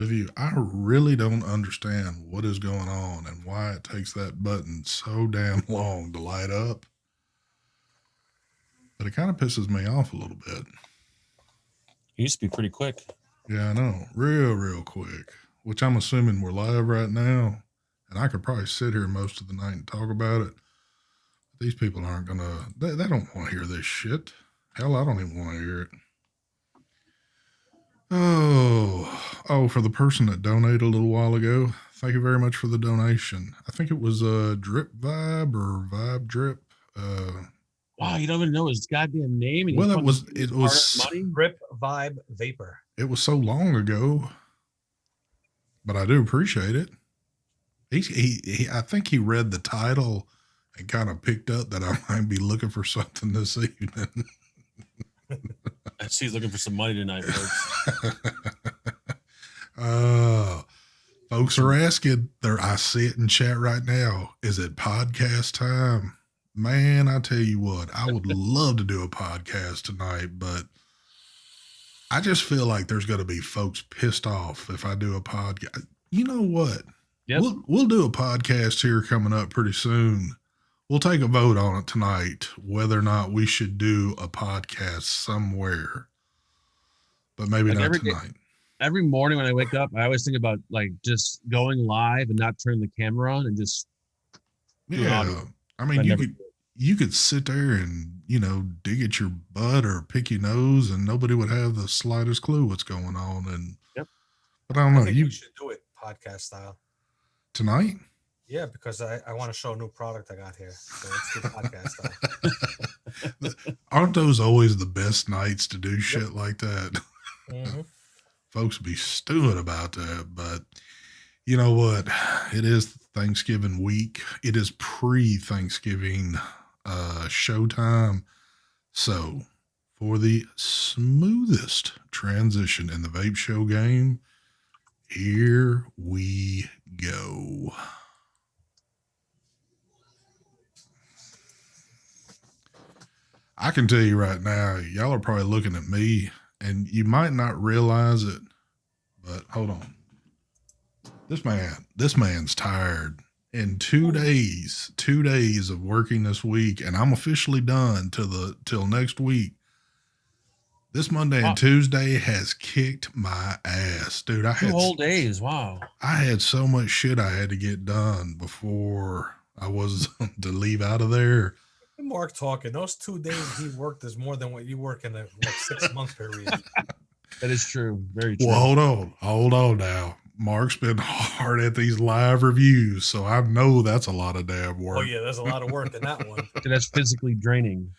Review. I really don't understand what is going on and why it takes that button so damn long to light up. But it kind of pisses me off a little bit. It used to be pretty quick. Yeah, I know. Real quick. Which I'm assuming we're live right now. And I could probably sit here most of the night and talk about it. But these people aren't going to, they don't want to hear this shit. Hell, I don't even want to hear it. Oh, for the person that donated a little while ago, thank you very much for the donation. I think it was Drip Vibe or Vibe Drip. Wow, you don't even know his goddamn name. And Well, it was money. Rip Vibe Vapor. It was so long ago, but I do appreciate it. He I think he read the title and kind of picked up that I might be looking for something this evening. I see he's looking for some money tonight, folks. Folks are asking. I see it in chat right now. Is it podcast time? Man, I tell you what, I would love to do a podcast tonight, but I just feel like there's going to be folks pissed off if I do a podcast. You know what? Yep. We'll do a podcast here coming up pretty soon. We'll take a vote on it tonight, whether or not we should do a podcast somewhere, but maybe not tonight. Every morning when I wake up, I always think about like just going live and not turning the camera on and just. Yeah. I mean, you could sit there and, dig at your butt or pick your nose and nobody would have the slightest clue what's going on. And, yep. But I don't know. You should do it podcast style. Tonight? Yeah, because I want to show a new product I got here. So let's do podcast style. Aren't those always the best nights to do shit like that? Mm-hmm. Folks be stewing about that, but you know what? It is Thanksgiving week. It is pre-Thanksgiving showtime. So for the smoothest transition in the Vape Show game, here we go. I can tell you right now, y'all are probably looking at me and you might not realize it, but hold on. This man's tired. In 2 days of working this week, and I'm officially done till next week. This Monday and Tuesday has kicked my ass, dude. I had 2 whole days. Wow. I had so much shit I had to get done before I was to leave out of there. Mark talking. Those 2 days he worked is more than what you work in a 6 month period. That is true. Very true. Well, hold on now. Mark's been hard at these live reviews, so I know that's a lot of damn work. Oh yeah, there's a lot of work in that one. That's physically draining.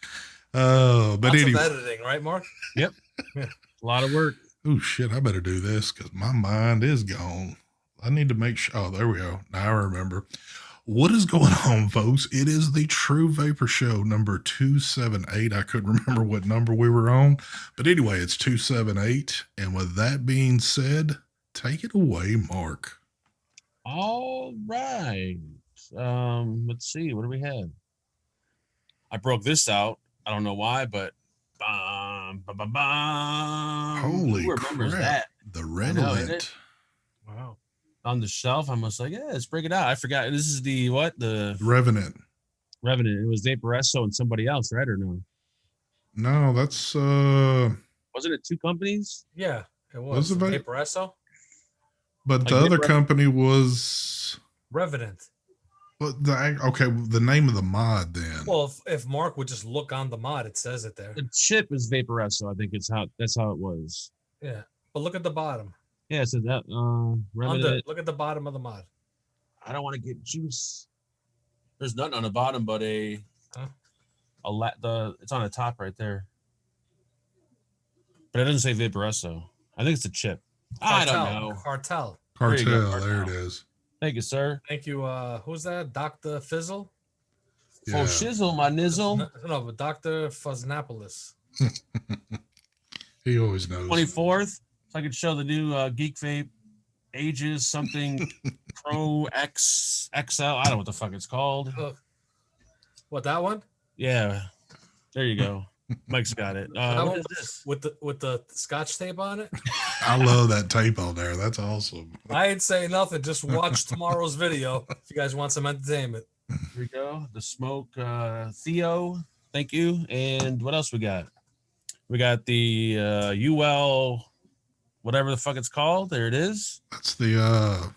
But lots anyway, of editing, right, Mark? Yep. A lot of work. Oh shit! I better do this because my mind is gone. I need to make sure. Oh, there we go. Now I remember. What is going on, folks? It is the True Vapor Show number 278. I couldn't remember what number we were on, but anyway, it's 278. And with that being said, take it away, Mark. All right. Let's see. What do we have? I broke this out. I don't know why, but holy crap! That? The Redolent. Wow. On the shelf, I was like, yeah, let's break it out. I forgot. This is the what? The Revenant. It was Vaporesso and somebody else, right? Or no? No, that's wasn't it 2 companies? Yeah, it was Vaporesso. But the other company was Revenant. But the name of the mod then. Well, if Mark would just look on the mod, it says it there. The chip is Vaporesso. I think that's how it was. Yeah, but look at the bottom. Yeah, so that look at the bottom of the mod. I don't want to get juice. There's nothing on the bottom but it's on the top right there. But it doesn't say Vaporesso. I think it's a chip. I don't know. Cartel. There it is. Thank you, sir. Thank you. Who's that? Dr. Fizzle? Yeah. Oh, shizzle, my nizzle. No, but Dr. Fuzznapolis. He always knows. 24th. So I could show the new Geek Vape Ages something Pro X XL. I don't know what the fuck it's called. What, that one? Yeah. There you go. Mike's got it. What is this? With the scotch tape on it? I love that tape on there. That's awesome. I ain't saying nothing. Just watch tomorrow's video if you guys want some entertainment. Here we go. The smoke, Theo. Thank you. And what else we got? We got the UL, whatever the fuck it's called. There it is. That's the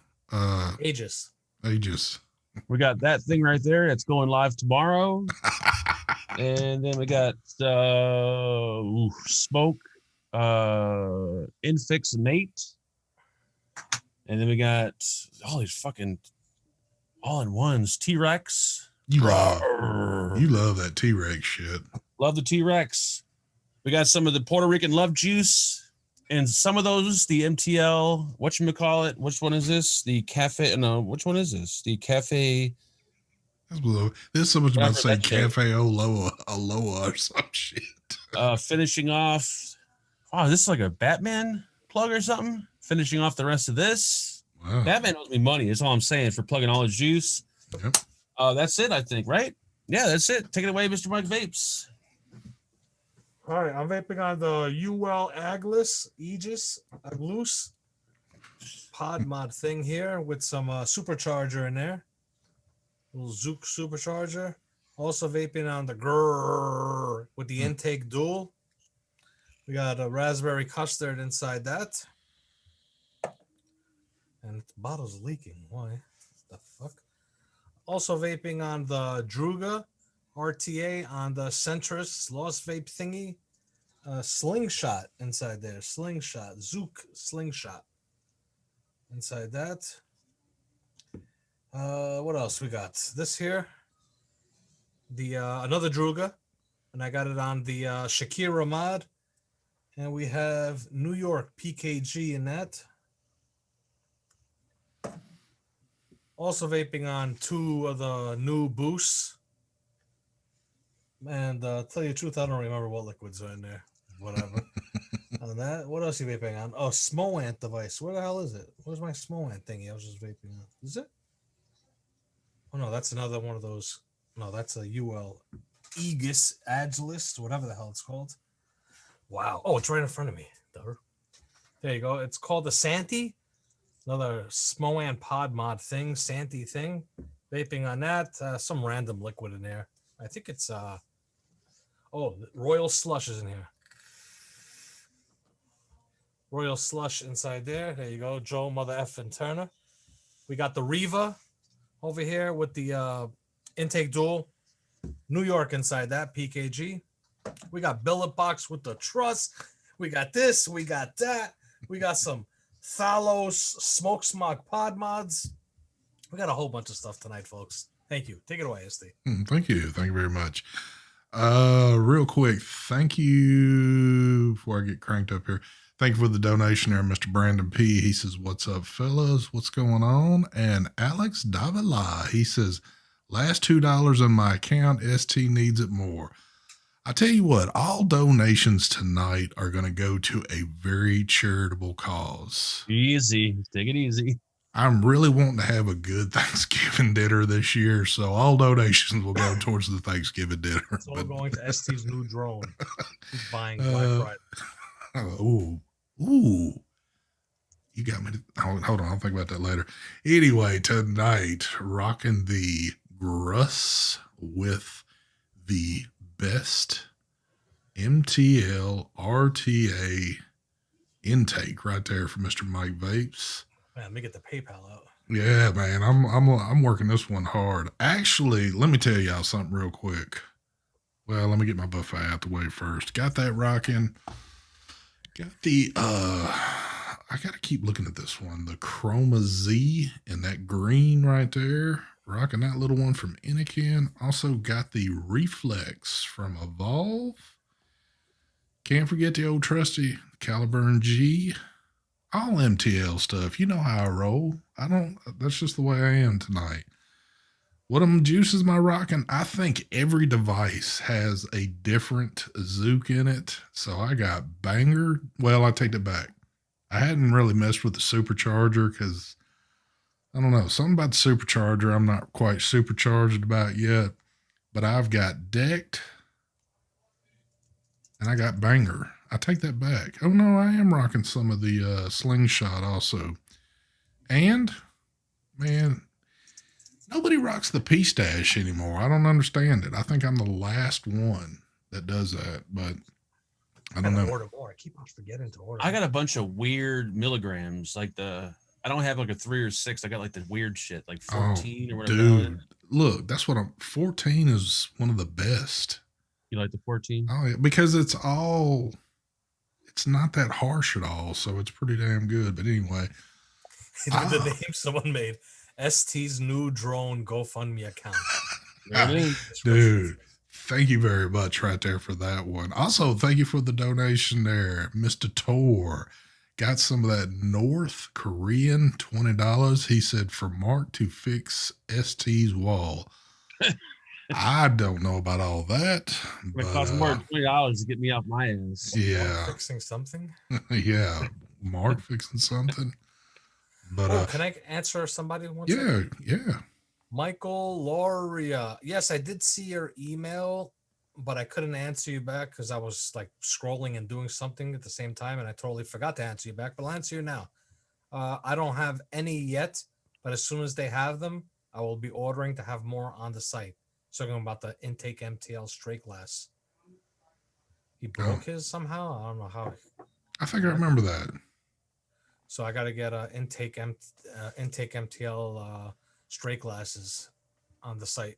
Aegis. Aegis. We got that thing right there. It's going live tomorrow. And then we got smoke, Infix Nate. And then we got all these fucking all-in-ones. T-Rex. You love that T-Rex shit. Love the T-Rex. We got some of the Puerto Rican love juice. And some of those, the MTL, whatchamacallit, which one is this? The cafe, no, which one is this? The cafe. There's so much about to say that Cafe Aloha or some shit. Finishing off. Wow, this is like a Batman plug or something. Finishing off the rest of this. Wow. Batman owes me money. That's all I'm saying for plugging all his juice. Yep. That's it, I think, right? Yeah, that's it. Take it away, Mr. Mike Vapes. All right, I'm vaping on the UL Aegis pod mod thing here with some supercharger in there. Little Zook supercharger. Also vaping on the grrr with the intake dual. We got a raspberry custard inside that. And the bottle's leaking. Why? The fuck? Also vaping on the Druga RTA on the Centris Lost Vape thingy. Slingshot inside there. Slingshot. Zook Slingshot. Inside that. What else we got? This here. The another Druga. And I got it on the Shakira mod. And we have New York PKG in that. Also vaping on 2 of the new boosts. And tell you the truth, I don't remember what liquids are in there. Whatever. On that, what else are you vaping on? Oh, Smoant device. Where the hell is it? Where's my Smoant thingy? I was just vaping on. Is it? Oh no, that's another one of those. No, that's a UL Aegis Agilist, whatever the hell it's called. Wow. Oh, it's right in front of me. There you go. It's called the Santi. Another Smoan pod mod thing, Santi thing. Vaping on that. Some random liquid in there. I think it's Royal Slush is in here. Royal Slush inside there. There you go. Joe, Mother F, and Turner. We got the Riva over here with the intake dual. New York inside that, PKG. We got Billet Box with the Trust. We got this. We got that. We got some Thalos Smoke Smog pod mods. We got a whole bunch of stuff tonight, folks. Thank you. Take it away, SD. Thank you. Thank you very much. Real quick, thank you before I get cranked up here. Thank you for the donation there, Mr. Brandon P. He says, "What's up, fellas? What's going on?" And Alex Davila, he says, "Last $2 on my account. ST needs it more." I tell you what, all donations tonight are going to go to a very charitable cause. Easy. Take it easy. I'm really wanting to have a good Thanksgiving dinner this year, so all donations will go towards the Thanksgiving dinner. It's all going to ST's new drone. He's buying Black Friday. Ooh. You got me. Hold on, I'll think about that later. Anyway, tonight, rocking the Gruss with the best MTL RTA intake right there for Mr. Mike Vapes. Man, let me get the PayPal out. Yeah, man, I'm working this one hard. Actually, let me tell y'all something real quick. Well, let me get my buffet out the way first. Got that rocking. Got the I gotta keep looking at this one. The Chroma Z and that green right there. Rocking that little one from Anakin. Also got the Reflex from Evolve. Can't forget the old trusty Caliburn G. All MTL stuff. You know how I roll. That's just the way I am tonight. What juices am I rocking? I think every device has a different Zook in it. So I got Banger. Well, I take it back. I hadn't really messed with the supercharger because I don't know. Something about the supercharger I'm not quite supercharged about yet. But I've got Decked and I got Banger. I take that back. Oh no, I am rocking some of the slingshot also. And man, nobody rocks the pea stash anymore. I don't understand it. I think I'm the last one that does that, but I don't know. Order more. I keep on forgetting to order. I got a bunch of weird milligrams, like I don't have like a 3 or 6. I got like the weird shit, like 14 or whatever. Dude, look, that's what 14 is one of the best. You like the 14? Oh, yeah, because it's not that harsh at all, so it's pretty damn good. But anyway, the name someone made, ST's new drone GoFundMe account. Dude, thank you very much right there for that one. Also, thank you for the donation there, Mr. Tor. Got some of that North Korean $20. He said for Mark to fix ST's wall. I don't know about all that. It costs more than $20 to get me off my ass. Yeah. Mark fixing something? Yeah. Mark fixing something. But can I answer somebody once? Yeah. Michael Loria. Yes, I did see your email, but I couldn't answer you back because I was like scrolling and doing something at the same time, and I totally forgot to answer you back. But I'll answer you now. I don't have any yet, but as soon as they have them, I will be ordering to have more on the site. Talking about the Intake MTL straight glass. He broke his somehow. I don't know how. I think I remember that. So I got to get a Intake MTL straight glasses on the site.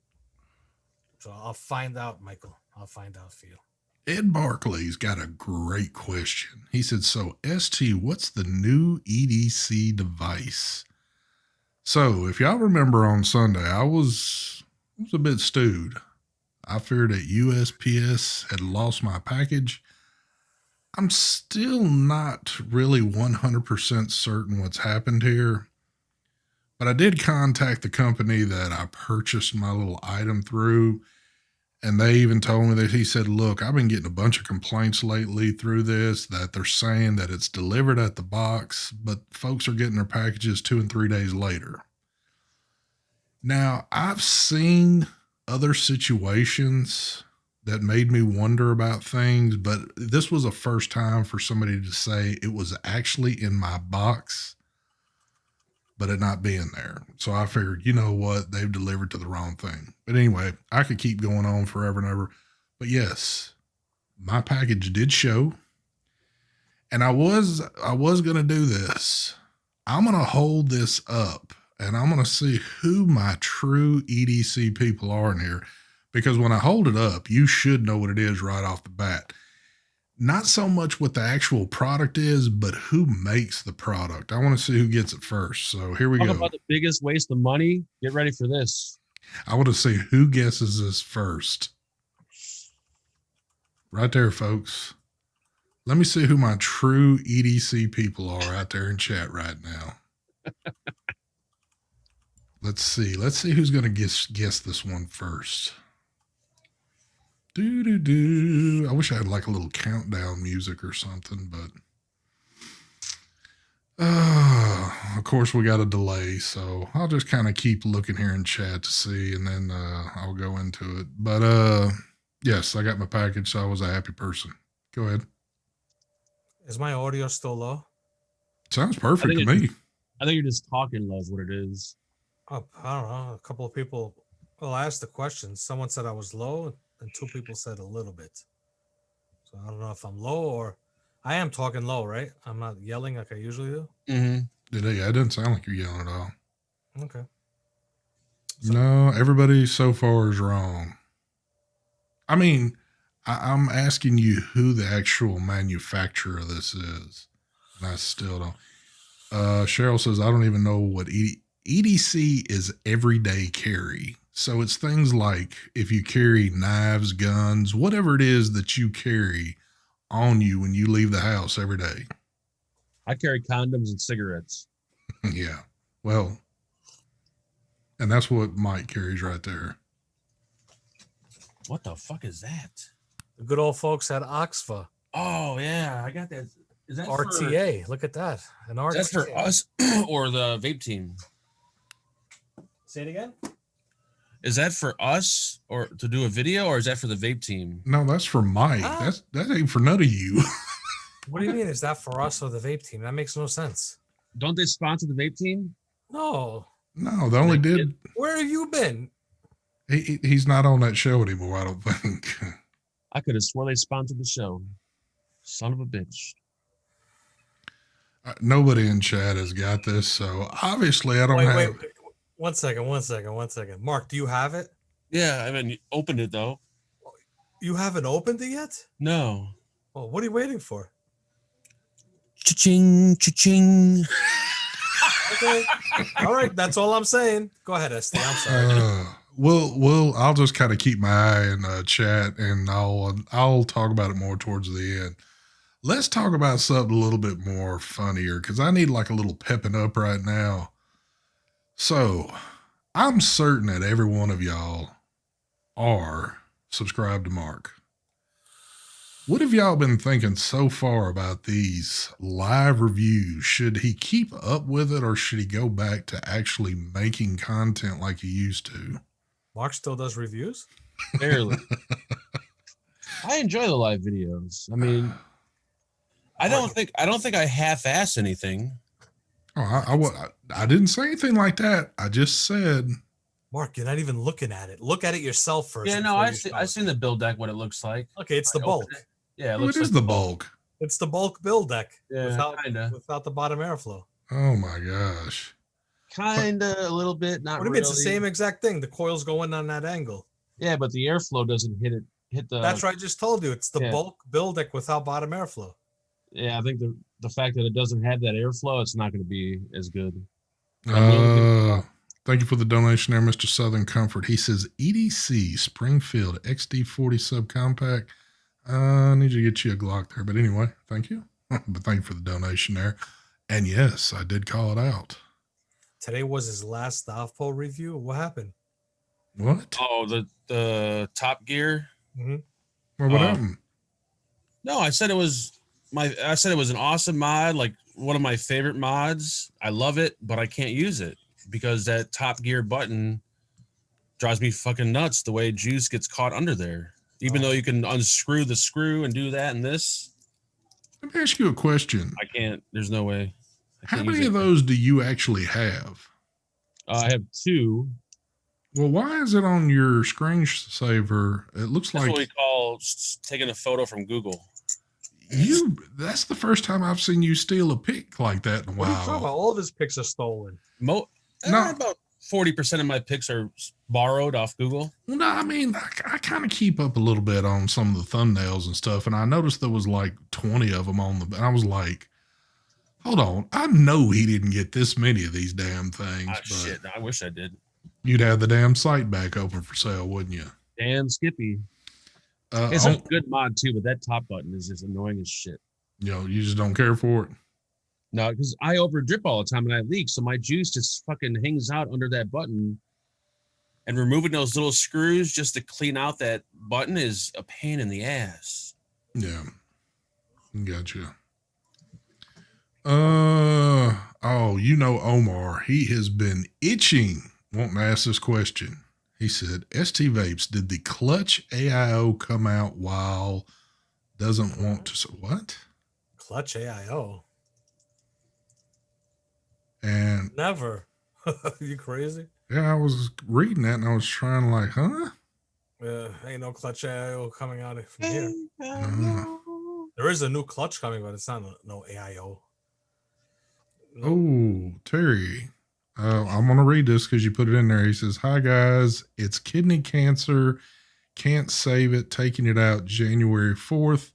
So I'll find out, Michael. I'll find out for you. Ed Barkley's got a great question. He said, so ST, what's the new EDC device? So if y'all remember on Sunday, I was a bit stewed. I feared that USPS had lost my package. I'm still not really 100% certain what's happened here, but I did contact the company that I purchased my little item through, and they even told me that he said, look, I've been getting a bunch of complaints lately through this, that they're saying that it's delivered at the box, but folks are getting their packages 2 and 3 days later. Now, I've seen other situations that made me wonder about things, but this was a first time for somebody to say it was actually in my box, but it not being there. So I figured, you know what, they've delivered to the wrong thing. But anyway, I could keep going on forever and ever. But yes, my package did show, and I was going to do this. I'm going to hold this up, and I'm going to see who my true EDC people are in here, because when I hold it up, you should know what it is right off the bat. Not so much what the actual product is, but who makes the product. I want to see who gets it first. So here we go. Talk about the biggest waste of money. Get ready for this. I want to see who guesses this first. Right there, folks. Let me see who my true EDC people are out there in chat right now. Let's see. Let's see who's going to guess this one first. I wish I had like a little countdown music or something, but of course we got a delay, so I'll just kind of keep looking here in chat to see, and then I'll go into it. But yes, I got my package, so I was a happy person. Go ahead. Is my audio still low? Sounds perfect to me. I think you're just talking low is what it is. Oh, I don't know. A couple of people, well, I asked the question. Someone said I was low, and 2 people said a little bit. So I don't know if I'm low, or I am talking low, right? I'm not yelling like I usually do. Mm-hmm. Yeah, it doesn't sound like you're yelling at all. Okay. So, no, everybody so far is wrong. I mean, I'm asking you who the actual manufacturer of this is, and I still don't. Cheryl says, I don't even know what EDC is everyday carry. So it's things like if you carry knives, guns, whatever it is that you carry on you when you leave the house every day. I carry condoms and cigarettes. Yeah. Well, and that's what Mike carries right there. What the fuck is that? The good old folks at Oxfa. Oh, yeah. I got that. Is that RTA? Look at that. An RTA. That's for us or the vape team? Say it again. Is that for us or to do a video, or is that for the vape team? No, that's for Mike. That ain't for none of you. What do you mean? Is that for us or the vape team? That makes no sense. Don't they sponsor the vape team? No. No, they only did. Where have you been? He's not on that show anymore, I don't think. I could have swore they sponsored the show. Son of a bitch. Nobody in chat has got this, so obviously I don't have. Wait. 1 second. Mark, do you have it? Yeah, I haven't opened it though. You haven't opened it yet? No. Well, what are you waiting for? Cha-ching, cha-ching. Okay. All right, that's all I'm saying. Go ahead, Esty. I'm sorry. I'll just kind of keep my eye in chat, and I'll talk about it more towards the end. Let's talk about something a little bit more funnier, because I need like a little pepping up right now. So, I'm certain that every one of y'all are subscribed to Mark. What have y'all been thinking so far about these live reviews? Should he keep up with it, or should he go back to actually making content like he used to? Mark still does reviews? Barely. I enjoy the live videos. I mean, I don't think I half-ass anything. Oh, I didn't say anything like that. I just said, Mark, you're not even looking at it. Look at it yourself first. Yeah, no, I seen the build deck, what it looks like. Okay, it's the bulk. Yeah, it is the bulk. It's the bulk build deck. Yeah, without the bottom airflow. Oh my gosh. Kinda, a little bit, not really. What do you mean? It's the same exact thing. The coils go in on that angle. Yeah, but the airflow doesn't hit the. That's what I just told you. It's the bulk build deck without bottom airflow. Yeah, I think the fact that it doesn't have that airflow, it's not going to be as good. Thank you for the donation there, Mr. Southern Comfort. He says EDC Springfield XD40 subcompact. I need to get you a Glock there, but anyway, thank you. But thank you for the donation there. And yes, I did call it out. Today was his last Southpaw review. What happened? What? Oh, the Top Gear. Mm-hmm. Well, what happened? No, I said it was an awesome mod, like one of my favorite mods. I love it, but I can't use it because that Top Gear button drives me fucking nuts. The way juice gets caught under there, even though you can unscrew the screw and do that and this. Let me ask you a question. I can't. There's no way. How many of those do you actually have? I have 2. Well, why is it on your screensaver? It looks That's like what we call taking a photo from Google. That's the first time I've seen you steal a pic like that in a while. What are you talking about? All of his pics are stolen. About 40% of my pics are borrowed off Google. Well, no, I mean, I kind of keep up a little bit on some of the thumbnails and stuff, and I noticed there was like 20 of them on and I was like, hold on, I know he didn't get this many of these damn things. Shit, I wish I did. You'd have the damn site back open for sale, wouldn't you? Damn Skippy. It's a good mod too, but that top button is just annoying as shit. You just don't care for it? No, because I over drip all the time and I leak, so my juice just fucking hangs out under that button. And removing those little screws just to clean out that button is a pain in the ass. Yeah. Gotcha. Omar, he has been itching wanting to ask this question. He said, ST Vapes, did the clutch AIO come out while doesn't want to? What? Clutch AIO? And never. You crazy? Yeah, I was reading that and I was trying like, huh? Ain't no clutch AIO coming out from here. There is a new clutch coming, but it's not no AIO. Oh, Terry. I'm going to read this because you put it in there. He says, hi, guys. It's kidney cancer. Can't save it. Taking it out January 4th.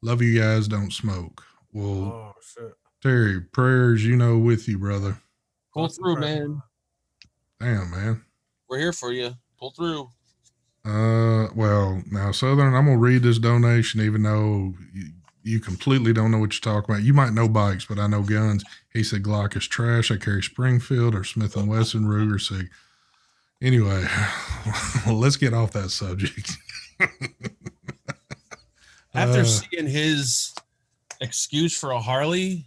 Love you guys. Don't smoke. Well, shit. Terry, prayers, with you, brother. Pull through, man. Damn, man. We're here for you. Pull through. Well, now, Southern, I'm going to read this donation, even though you completely don't know what you're talking about. You might know bikes, but I know guns. He said Glock is trash. I carry Springfield or Smith & Wesson Ruger Sig. Anyway, let's get off that subject. After seeing his excuse for a Harley,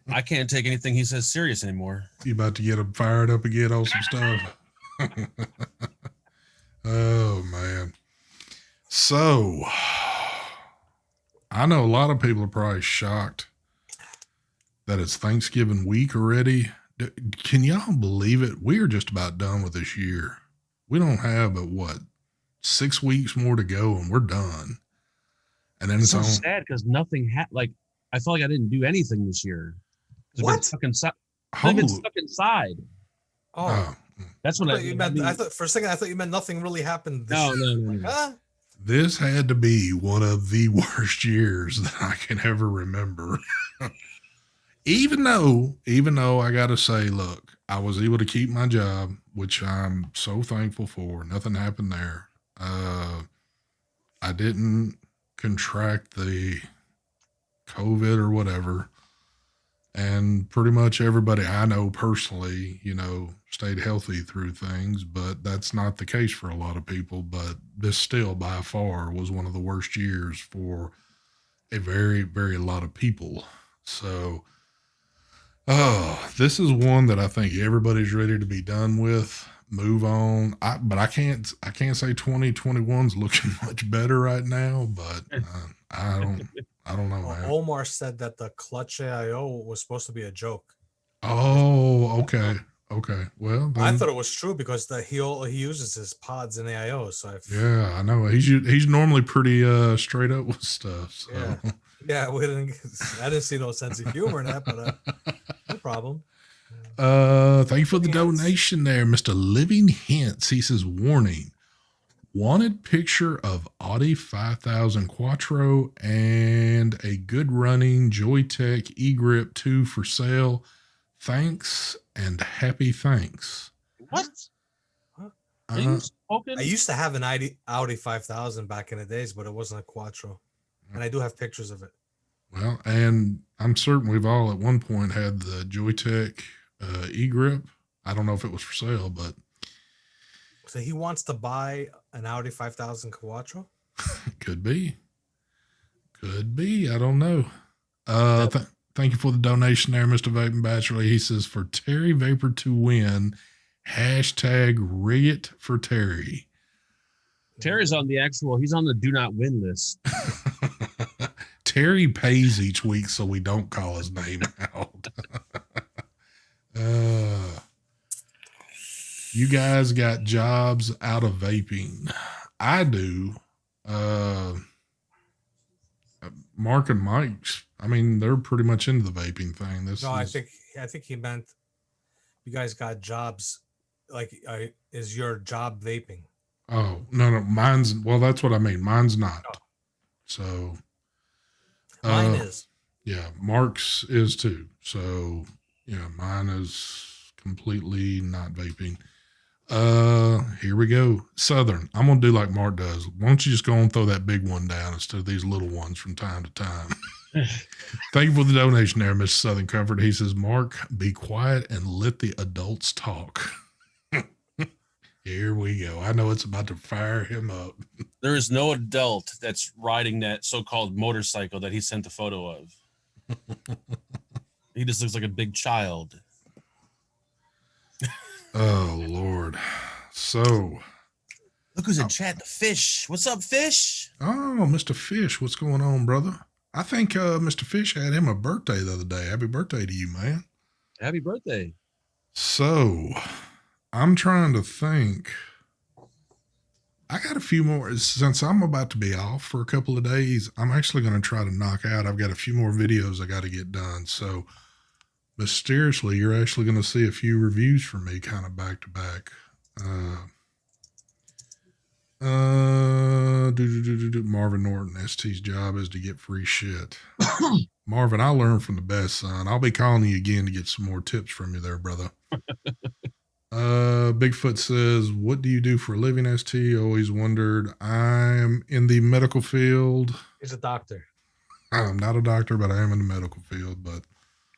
I can't take anything he says serious anymore. You about to get him fired up again on some stuff? Oh, man. So, I know a lot of people are probably shocked that it's Thanksgiving week already. Can y'all believe it? We are just about done with this year. We don't have but what 6 weeks more to go, and we're done. And then It's it's so on. sad because nothing like I felt like I didn't do anything this year. What? Stuck inside. I've been stuck inside. Oh, That's what I thought you meant. I thought for a second I thought you meant nothing really happened this year. No. Like, huh? This had to be one of the worst years that I can ever remember. even though I got to say, look, I was able to keep my job, which I'm so thankful for. Nothing happened there. I didn't contract the COVID or whatever. And pretty much everybody I know personally, stayed healthy through things, but that's not the case for a lot of people. But this still by far was one of the worst years for a very, very lot of people. So, this is one that I think everybody's ready to be done with. Move on. But I can't say 2021's looking much better right now, but I don't know, man. Omar said that the clutch AIO was supposed to be a joke. Oh, okay. Okay. Well, I thought it was true because he uses his pods in AIO. So yeah, I know he's normally pretty straight up with stuff. So. Yeah. I didn't see no sense of humor in that, but no problem. Thank you for the donation there, Mr. Living Hints. He says, warning, wanted picture of Audi 5000 Quattro and a good running Joytech eGrip 2 for sale. Thanks and happy thanks. What? I used to have an Audi 5000 back in the days, but it wasn't a Quattro. And I do have pictures of it. Well, and I'm certain we've all at one point had the Joytech eGrip. I don't know if it was for sale, but. So he wants to buy an Audi 5000 Quattro? Could be. I don't know. Thank you for the donation there, Mr. Vaping Bachelor. He says, for Terry Vapor to win, hashtag rig it for Terry. Terry's on he's on the do not win list. Terry pays each week so we don't call his name out. You guys got jobs out of vaping. I do. Mark and Mike's, I mean, they're pretty much into the vaping thing. I think he meant you guys got jobs. Like, is your job vaping? Oh, no, that's what I mean. Mine's not. Oh. So. Mine is. Yeah, Mark's is too. So, yeah, mine is completely not vaping. Here we go. Southern. I'm going to do like Mark does. Why don't you just go and throw that big one down instead of these little ones from time to time? Thank you for the donation there, Mr. Southern Comfort. He says, Mark, be quiet and let the adults talk. Here we go. I know it's about to fire him up. There is no adult that's riding that so-called motorcycle that he sent the photo of. He just looks like a big child. Oh, Lord. So. Look who's in chat, the Fish. What's up, Fish? Oh, Mr. Fish. What's going on, brother? I think Mr. Fish had him a birthday the other day. Happy birthday to you, man. Happy birthday. So, I'm trying to think. I got a few more. Since I'm about to be off for a couple of days, I'm actually going to try to knock out. I've got a few more videos I got to get done. So, mysteriously, you're actually going to see a few reviews from me kind of back to back. Marvin Norton, ST's job is to get free shit. Marvin, I learned from the best, son. I'll be calling you again to get some more tips from you there, brother. Bigfoot says, what do you do for a living, ST? Always wondered. I'm in the medical field. He's a doctor. I'm not a doctor, but I am in the medical field, but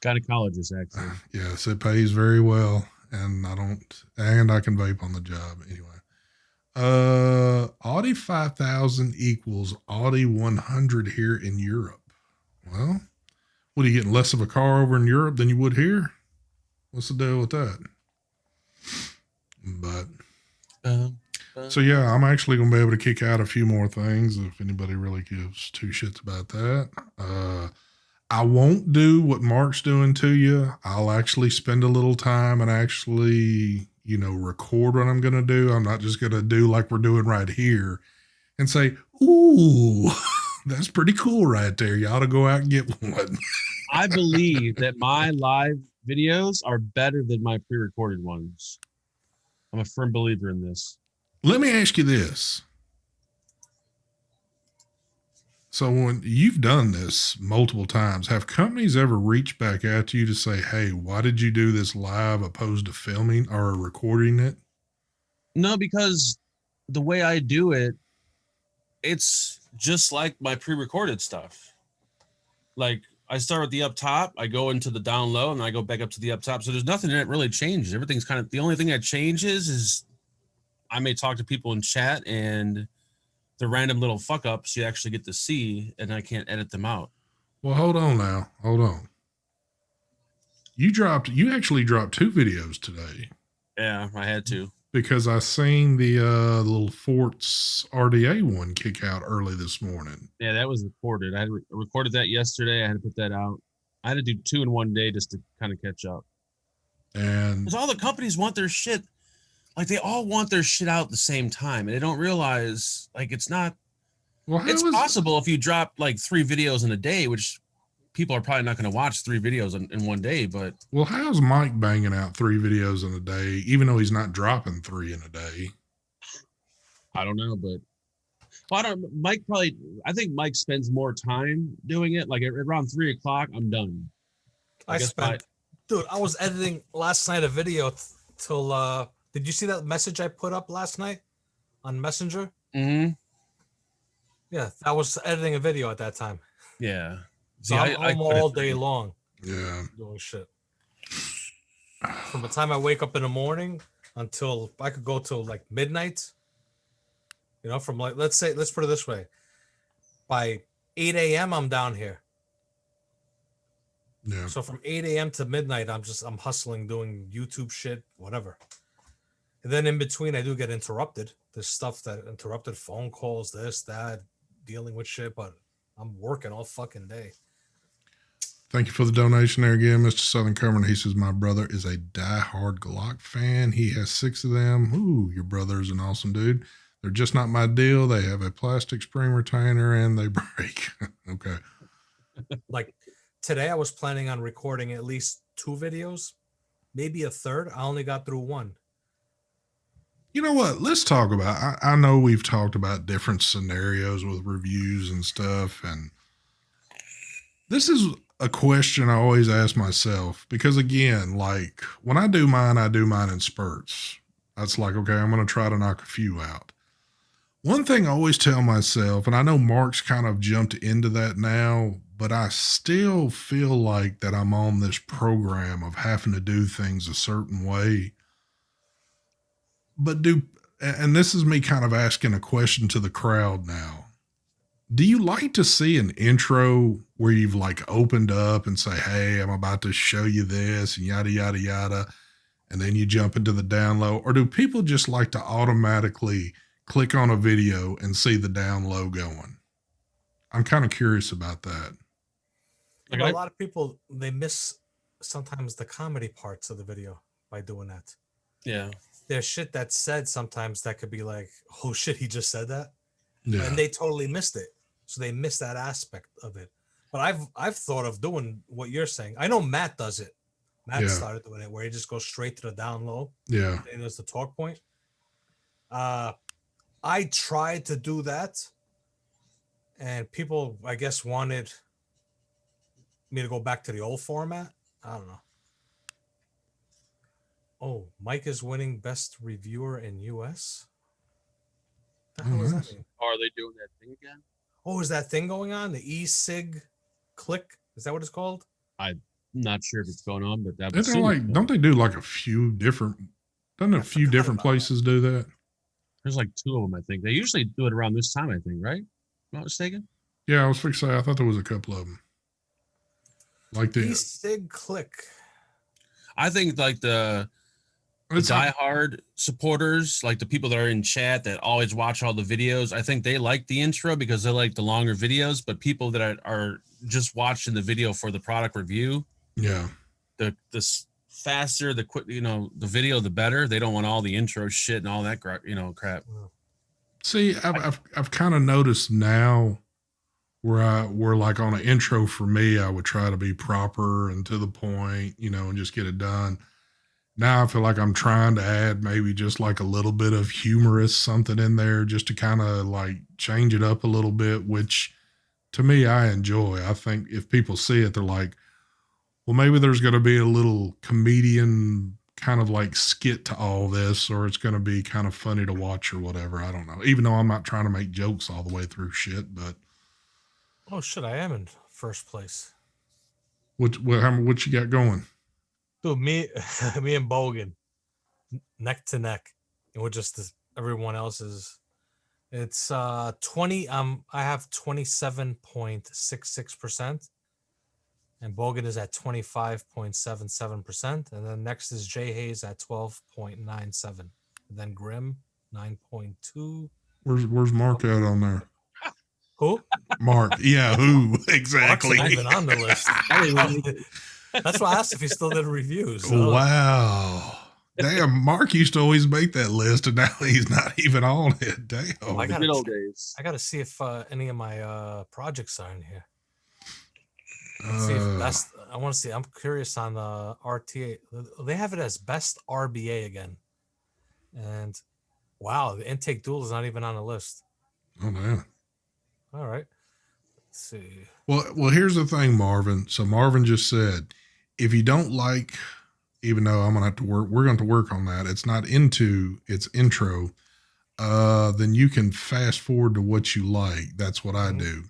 gynecologist, actually. Yes, it pays very well, and I can vape on the job anyway. Audi 5000 equals Audi 100 here in Europe. Well, what are you getting, less of a car over in Europe than you would here? What's the deal with that? But So yeah, I'm actually gonna be able to kick out a few more things if anybody really gives two shits about that. I won't do what Mark's doing to you. I'll actually spend a little time and actually, record what I'm gonna do. I'm not just gonna do like we're doing right here and say, "Ooh, that's pretty cool right there. You ought to go out and get one." I believe that my live videos are better than my pre-recorded ones. I'm a firm believer in this. Let me ask you this. So when you've done this multiple times, have companies ever reached back at you to say, "Hey, why did you do this live opposed to filming or recording it?" No, because the way I do it, it's just like my pre-recorded stuff. Like I start with the up top, I go into the down low, and I go back up to the up top. So there's nothing that really changes. Everything's kind of the only thing that changes is I may talk to people in chat and the random little fuck ups you actually get to see, and I can't edit them out. Well, hold on now. Hold on. You actually dropped 2 videos today. Yeah, I had to. Because I seen the little Forts RDA one kick out early this morning. Yeah, that was recorded. I recorded that yesterday. I had to put that out. I had to do 2 in one day just to kind of catch up. And because all the companies want their shit, like they all want their shit out at the same time, and they don't realize like it's not. well, It's possible if you drop like 3 videos in a day, which people are probably not going to watch 3 videos in one day. But well, how's Mike banging out 3 videos in a day, even though he's not dropping 3 in a day? I don't know, but well, I don't. Mike probably. I think Mike spends more time doing it. Like around 3 o'clock, I'm done. Dude, I was editing last night a video till. Did you see that message I put up last night on Messenger? Mm-hmm. Yeah, I was editing a video at that time. Yeah. So I'm all day long. Yeah. Doing shit. From the time I wake up in the morning until I could go till like midnight. From like let's put it this way. By 8 a.m. I'm down here. Yeah. So from 8 a.m. to midnight, I'm hustling, doing YouTube shit, whatever. And then in between, I do get interrupted. There's stuff that interrupted, phone calls, this, that, dealing with shit, but I'm working all fucking day. Thank you for the donation there again, Mr. Southern Comfort. He says, my brother is a diehard Glock fan. He has 6 of them. Ooh, your brother is an awesome dude. They're just not my deal. They have a plastic spring retainer and they break. Okay. Like today, I was planning on recording at least 2 videos, maybe a third. I only got through 1. You know what? Let's talk about, I know we've talked about different scenarios with reviews and stuff. And this is a question I always ask myself because again, like when I do mine in spurts. That's like, okay, I'm going to try to knock a few out. One thing I always tell myself, and I know Mark's kind of jumped into that now, but I still feel like that I'm on this program of having to do things a certain way. But and this is me kind of asking a question to the crowd now. Do you like to see an intro where you've like opened up and say, hey, I'm about to show you this and yada, yada, yada. And then you jump into the down low? Or do people just like to automatically click on a video and see the down low going? I'm kind of curious about that. Like a lot of people, they miss sometimes the comedy parts of the video by doing that. Yeah. There's shit that's said sometimes that could be like, oh shit, he just said that. Yeah. And they totally missed it. So they missed that aspect of it. But I've thought of doing what you're saying. I know Matt does it. Matt started doing it where he just goes straight to the down low. Yeah. And there's the talk point. I tried to do that. And people, I guess, wanted me to go back to the old format. I don't know. Oh, Mike is winning best reviewer in US. What the hell is that mean? Are they doing that thing again? Oh, is that thing going on? The e-cig click? Is that what it's called? I'm not sure if it's going on, but that was like, don't they do like a few different, doesn't a few different places do that? There's like 2 of them, I think. They usually do it around this time, I think, right? Am I not mistaken? Yeah, I was fixing to say, I thought there was a couple of them. Like the e-cig click. I think like the It's diehard supporters, like the people that are in chat that always watch all the videos, I think they like the intro because they like the longer videos. But people that are just watching the video for the product review, yeah. the faster, the quick, the video, the better. They don't want all the intro shit and all that crap. See, I've kind of noticed now where like on an intro for me, I would try to be proper and to the point, and just get it done. Now I feel like I'm trying to add maybe just like a little bit of humorous something in there just to kind of like change it up a little bit, which to me, I enjoy. I think if people see it, they're like, well, maybe there's going to be a little comedian kind of like skit to all this, or it's going to be kind of funny to watch or whatever. I don't know. Even though I'm not trying to make jokes all the way through shit, but. Oh shit! I am in first place. What you got going? Dude, me and Bogan, neck to neck, and we're just everyone else's. It's 20. I have 27.66%, and Bogan is at 25.77%, and then next is Jay Hayes at 12.97, and then Grim 9.2. Where's Mark at on there? Who? Mark. Yeah, who exactly? Mark's not even on the list. That's why I asked if he still did reviews. So. Wow. Damn, Mark used to always make that list, and now he's not even on it. Damn. I Good old days. got to see if any of my projects are in here. See if best. I want to see. I'm curious on the RTA. They have it as best RBA again, and wow, the intake duel is not even on the list. Oh man. All right. Let's see. Well, here's the thing, Marvin. So Marvin just said, if you don't like, even though I'm gonna have to work, we're going to work on that. It's not into its intro. Then you can fast forward to what you like. That's what I do.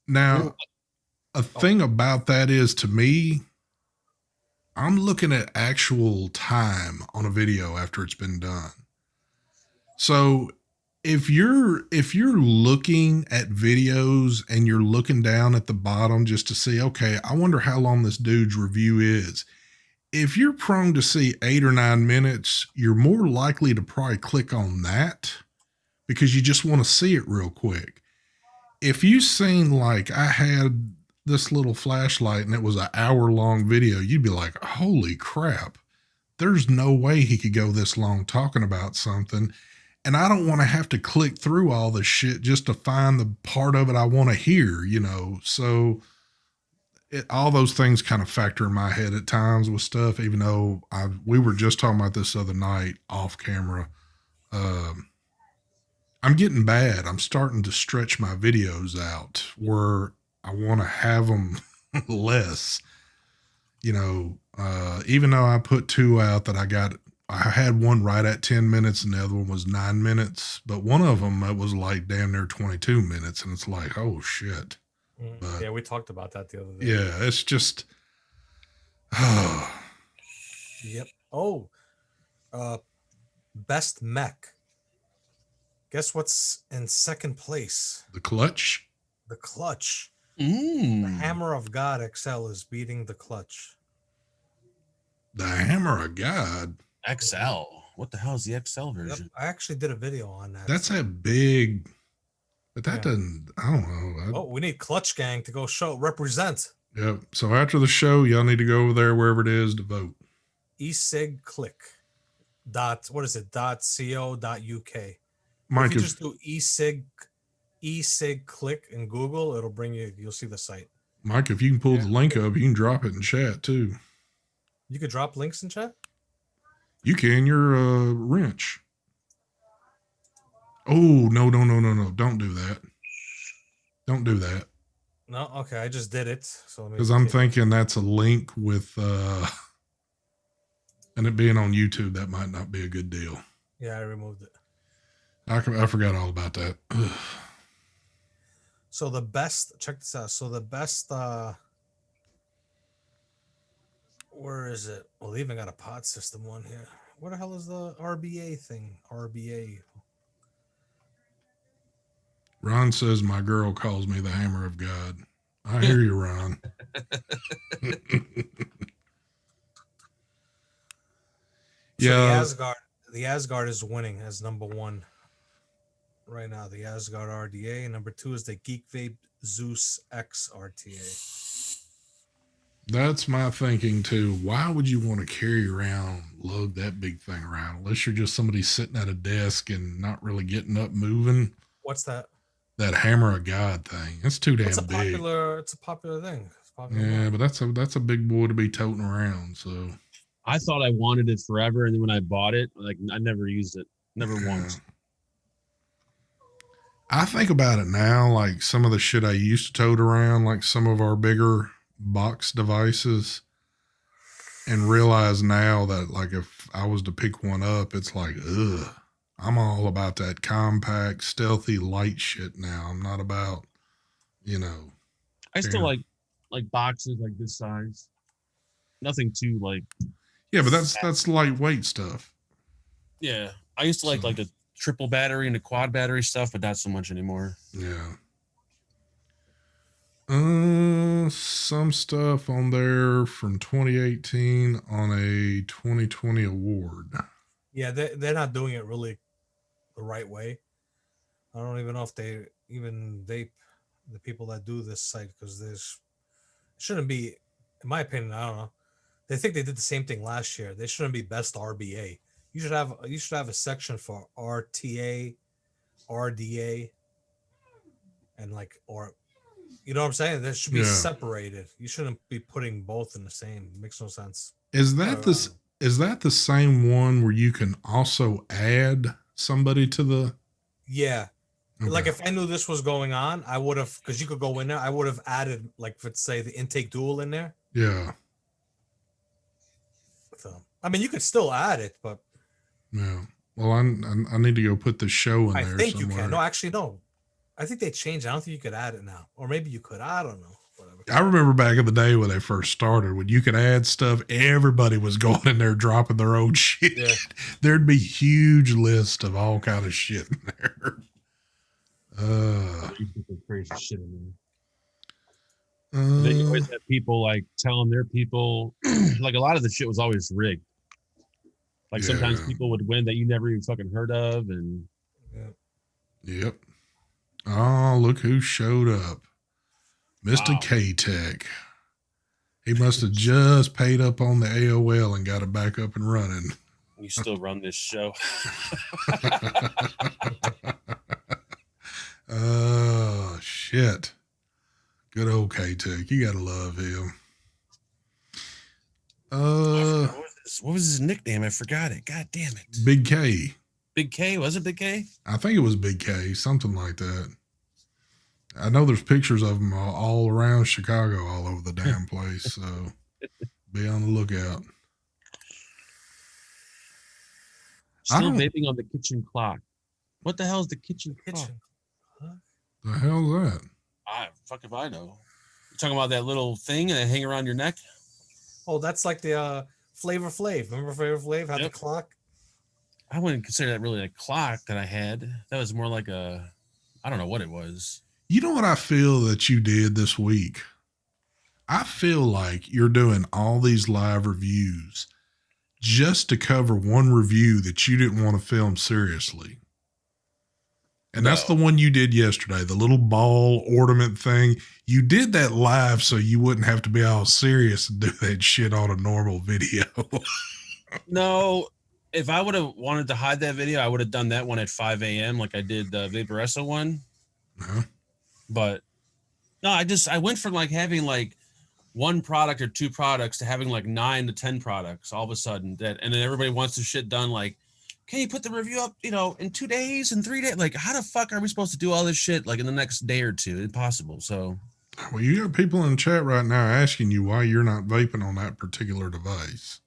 Now, a thing about that is, to me, I'm looking at actual time on a video after it's been done. So if you're looking at videos and you're looking down at the bottom just to see, okay, I wonder how long this dude's review is. If you're prone to see 8 or 9 minutes, you're more likely to probably click on that because you just want to see it real quick. If you seen like I had this little flashlight and it was an hour-long video, you'd be like, holy crap, there's no way he could go this long talking about something. And I don't want to have to click through all this shit just to find the part of it I want to hear, So all those things kind of factor in my head at times with stuff, even though we were just talking about this other night off camera. I'm getting bad. I'm starting to stretch my videos out where I want to have them less, even though I put 2 out that I had one right at 10 minutes and the other one was 9 minutes, but one of them, it was like damn near 22 minutes. And it's like, oh shit. But, yeah, we talked about that the other day. Yeah, it's just. Yep. Oh, best mech. Guess what's in second place? The Clutch. The Clutch. The Hammer of God XL is beating the Clutch. The Hammer of God. XL. What the hell is the XL version? Yep. I actually did a video on that. That's that big, but that doesn't, I don't know. We need Clutch Gang to go represent. Yep. So after the show, y'all need to go over there, wherever it is, to vote. eSig click. What is it? .co.uk. Mike, if you just do eSig click in Google, it'll bring you'll see the site. Mike, if you can pull the link up, you can drop it in chat too. You could drop links in chat? You can. You're a wrench. Oh, no. Don't do that. Don't do that. No, okay. I just did it. So because I'm thinking that's a link with, and it being on YouTube, that might not be a good deal. Yeah, I removed it. I forgot all about that. So check this out. So the best, where is it? Well, they even got a pod system one here. What the hell is the RBA thing? RBA. Ron says my girl calls me the Hammer of God. I hear you, Ron. So Yeah, the Asgard is winning as number one right now. The Asgard RDA. Number two is the Geek Vape Zeus X RTA. that's my thinking too. Why would you want to carry around, lug that big thing around, unless you're just somebody sitting at a desk and not really getting up moving? What's that? That hammer of God thing. It's too It's a damn big. popular. It's a popular thing. It's a popular Yeah, mod. but that's a big boy to be toting around. So I thought I wanted it forever, and then when I bought it, like I never used it, never yeah. once. I think about it now, like some of the shit I used to tote around, like some of our bigger box devices, and realize now that like if I was to pick one up, it's like, ugh. I'm all about that compact, stealthy, light shit now. I'm not about, you know. I still carrying- like boxes like this size. Nothing too like. Yeah, but that's lightweight stuff. Yeah, I used to like the triple battery and the quad battery stuff, but not so much anymore. Yeah. Some stuff on there from 2018 on a 2020 award. Yeah, they're not doing it really the right way. I don't even know if they even vape the people that do this site because there's shouldn't be, in my opinion. I don't know. They think they did the same thing last year. They shouldn't be best RBA. You should have a section for RTA, RDA, and like or you know what I'm saying? They should be separated. You shouldn't be putting both in the same. It makes no sense. Is that the same one where you can also add somebody to the? Yeah. Okay. Like if I knew this was going on, I would have, because you could go in there. I would have added, like, let's say the intake dual in there. Yeah. So, I mean, you could still add it, but Yeah. Well, I need to go put the show in I there think somewhere. you can. No, actually, no. I think they changed. I don't think you could add it now, or maybe you could. I don't know. Whatever. I remember back in the day when they first started, when you could add stuff, everybody was going in there dropping their own shit. Yeah. There'd be huge list of all kind of shit in there. Crazy shit in there. They always have people like telling their people, like a lot of the shit was always rigged. Like sometimes people would win that you never even fucking heard of, and Yep. Oh, look who showed up. Mr. K-Tech. He must have just paid up on the AOL and got it back up and running. you still run this show. Oh, shit. Good old K-Tech. You gotta love him. What was his nickname? I forgot it. God damn it. Big K. Big K? Was it Big K? I think it was Big K, something like that. I know there's pictures of him all around Chicago, all over the damn place. So be on the lookout. Still vaping on the kitchen clock. What the hell is the kitchen clock? The hell's that? Fuck if I know. You're talking about that little thing and it hang around your neck? Oh, that's like the Flavor Flav. Remember Flavor Flav had the clock? I wouldn't consider that really a clock that I had. That was more like I don't know what it was. You know what I feel that you did this week? I feel like you're doing all these live reviews just to cover one review that you didn't want to film seriously. And that's the one you did yesterday, the little ball ornament thing. You did that live so you wouldn't have to be all serious and do that shit on a normal video. No, if I would have wanted to hide that video, I would have done that one at 5 a.m. like I did the Vaporessa one. Uh-huh. But no, I went from like having like one product or two products to having like 9 to 10 products all of a sudden, and then everybody wants their shit done like, can you put the review up, in 2 days and 3 days? Like, how the fuck are we supposed to do all this shit like in the next day or two? Impossible. So, well, you got people in the chat right now asking you why you're not vaping on that particular device.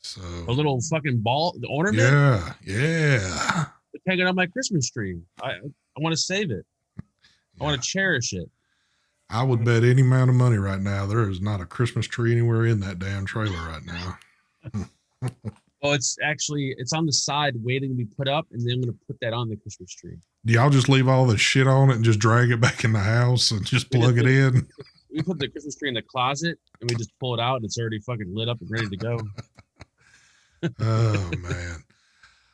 So a little fucking ball, the ornament. Yeah. It's hanging on my Christmas tree. I want to save it. I want to cherish it. I would bet any amount of money right now there is not a Christmas tree anywhere in that damn trailer right now. Well, it's on the side waiting to be put up, and then I'm going to put that on the Christmas tree. Do y'all just leave all the shit on it and just drag it back in the house and just plug it in? We put the Christmas tree in the closet, and we just pull it out, and it's already fucking lit up and ready to go. Oh man.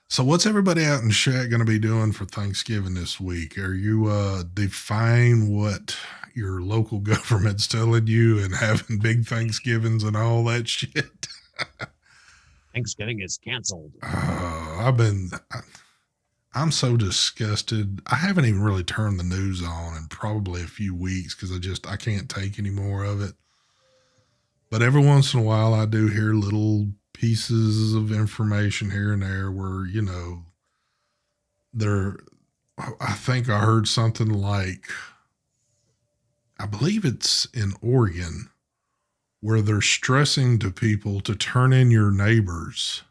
So what's everybody out in chat going to be doing for Thanksgiving this week? Are you defying what your local government's telling you and having big Thanksgivings and all that shit? Thanksgiving is canceled. I've been I'm so disgusted. I haven't even really turned the news on in probably a few weeks because I can't take any more of it. But every once in a while I do hear little pieces of information here and there where, there I think I heard something like I believe it's in Oregon where they're stressing to people to turn in your neighbors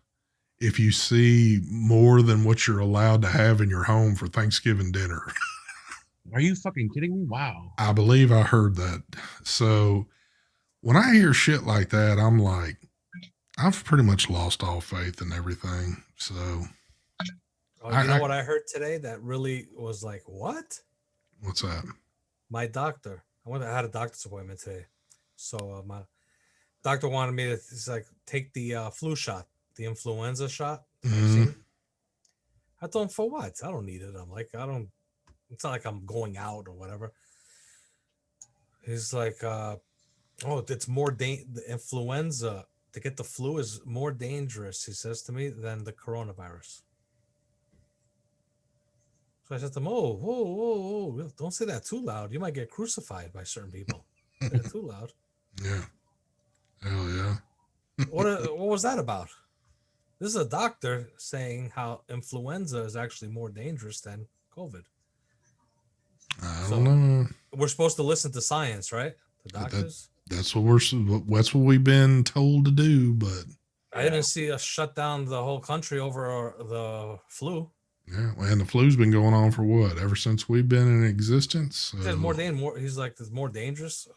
if you see more than what you're allowed to have in your home for Thanksgiving dinner. Are you fucking kidding me? Wow. I believe I heard that. So when I hear shit like that, I'm like, I've pretty much lost all faith in everything. So, Oh, you know what I heard today that really was like, what? What's that? My doctor. I had a doctor's appointment today, so my doctor wanted me to. He's like, take the flu shot, the influenza shot, the vaccine. I told him, for what? I don't need it. I'm like, I don't. It's not like I'm going out or whatever. He's like, oh, it's more the influenza to get the flu is more dangerous, he says to me, than the coronavirus. So I said to him, oh, whoa, whoa, whoa, don't say that too loud. You might get crucified by certain people. Too loud. Yeah. Hell yeah. What was that about? This is a doctor saying how influenza is actually more dangerous than COVID. I don't know. We're supposed to listen to science, right? The doctors. That's what we've been told to do, but I didn't see us shut down the whole country over the flu. yeah, and the flu's been going on for what? Ever since we've been in existence. There's more. He's like, there's more dangerous.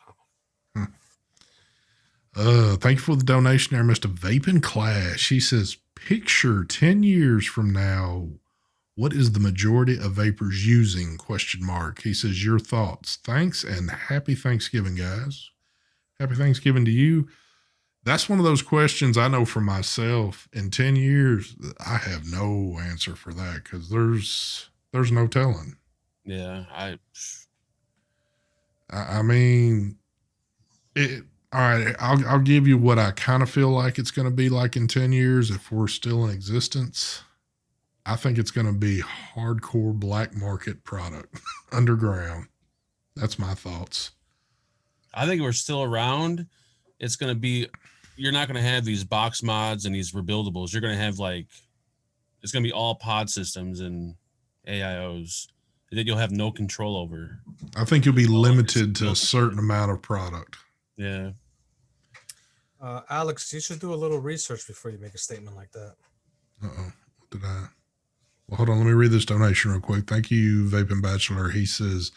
Thank you for the donation there, Mr. Vaping Clash. He says, picture 10 years from now, what is the majority of vapors using? ? He says, your thoughts. Thanks and happy Thanksgiving, guys. Happy Thanksgiving to you. That's one of those questions I know for myself. In 10 years, I have no answer for that because there's no telling. Yeah, I mean, all right, I'll give you what I kind of feel like it's going to be like in 10 years if we're still in existence. I think it's going to be hardcore black market product, underground. That's my thoughts. I think we're still around. It's going to be, you're not going to have these box mods and these rebuildables. You're going to have it's going to be all pod systems and AIOs that you'll have no control over. I think you'll be limited to a certain amount of product. Yeah. Alex, you should do a little research before you make a statement like that. Uh-oh. What did I? Well, hold on. Let me read this donation real quick. Thank you, Vaping Bachelor. He says,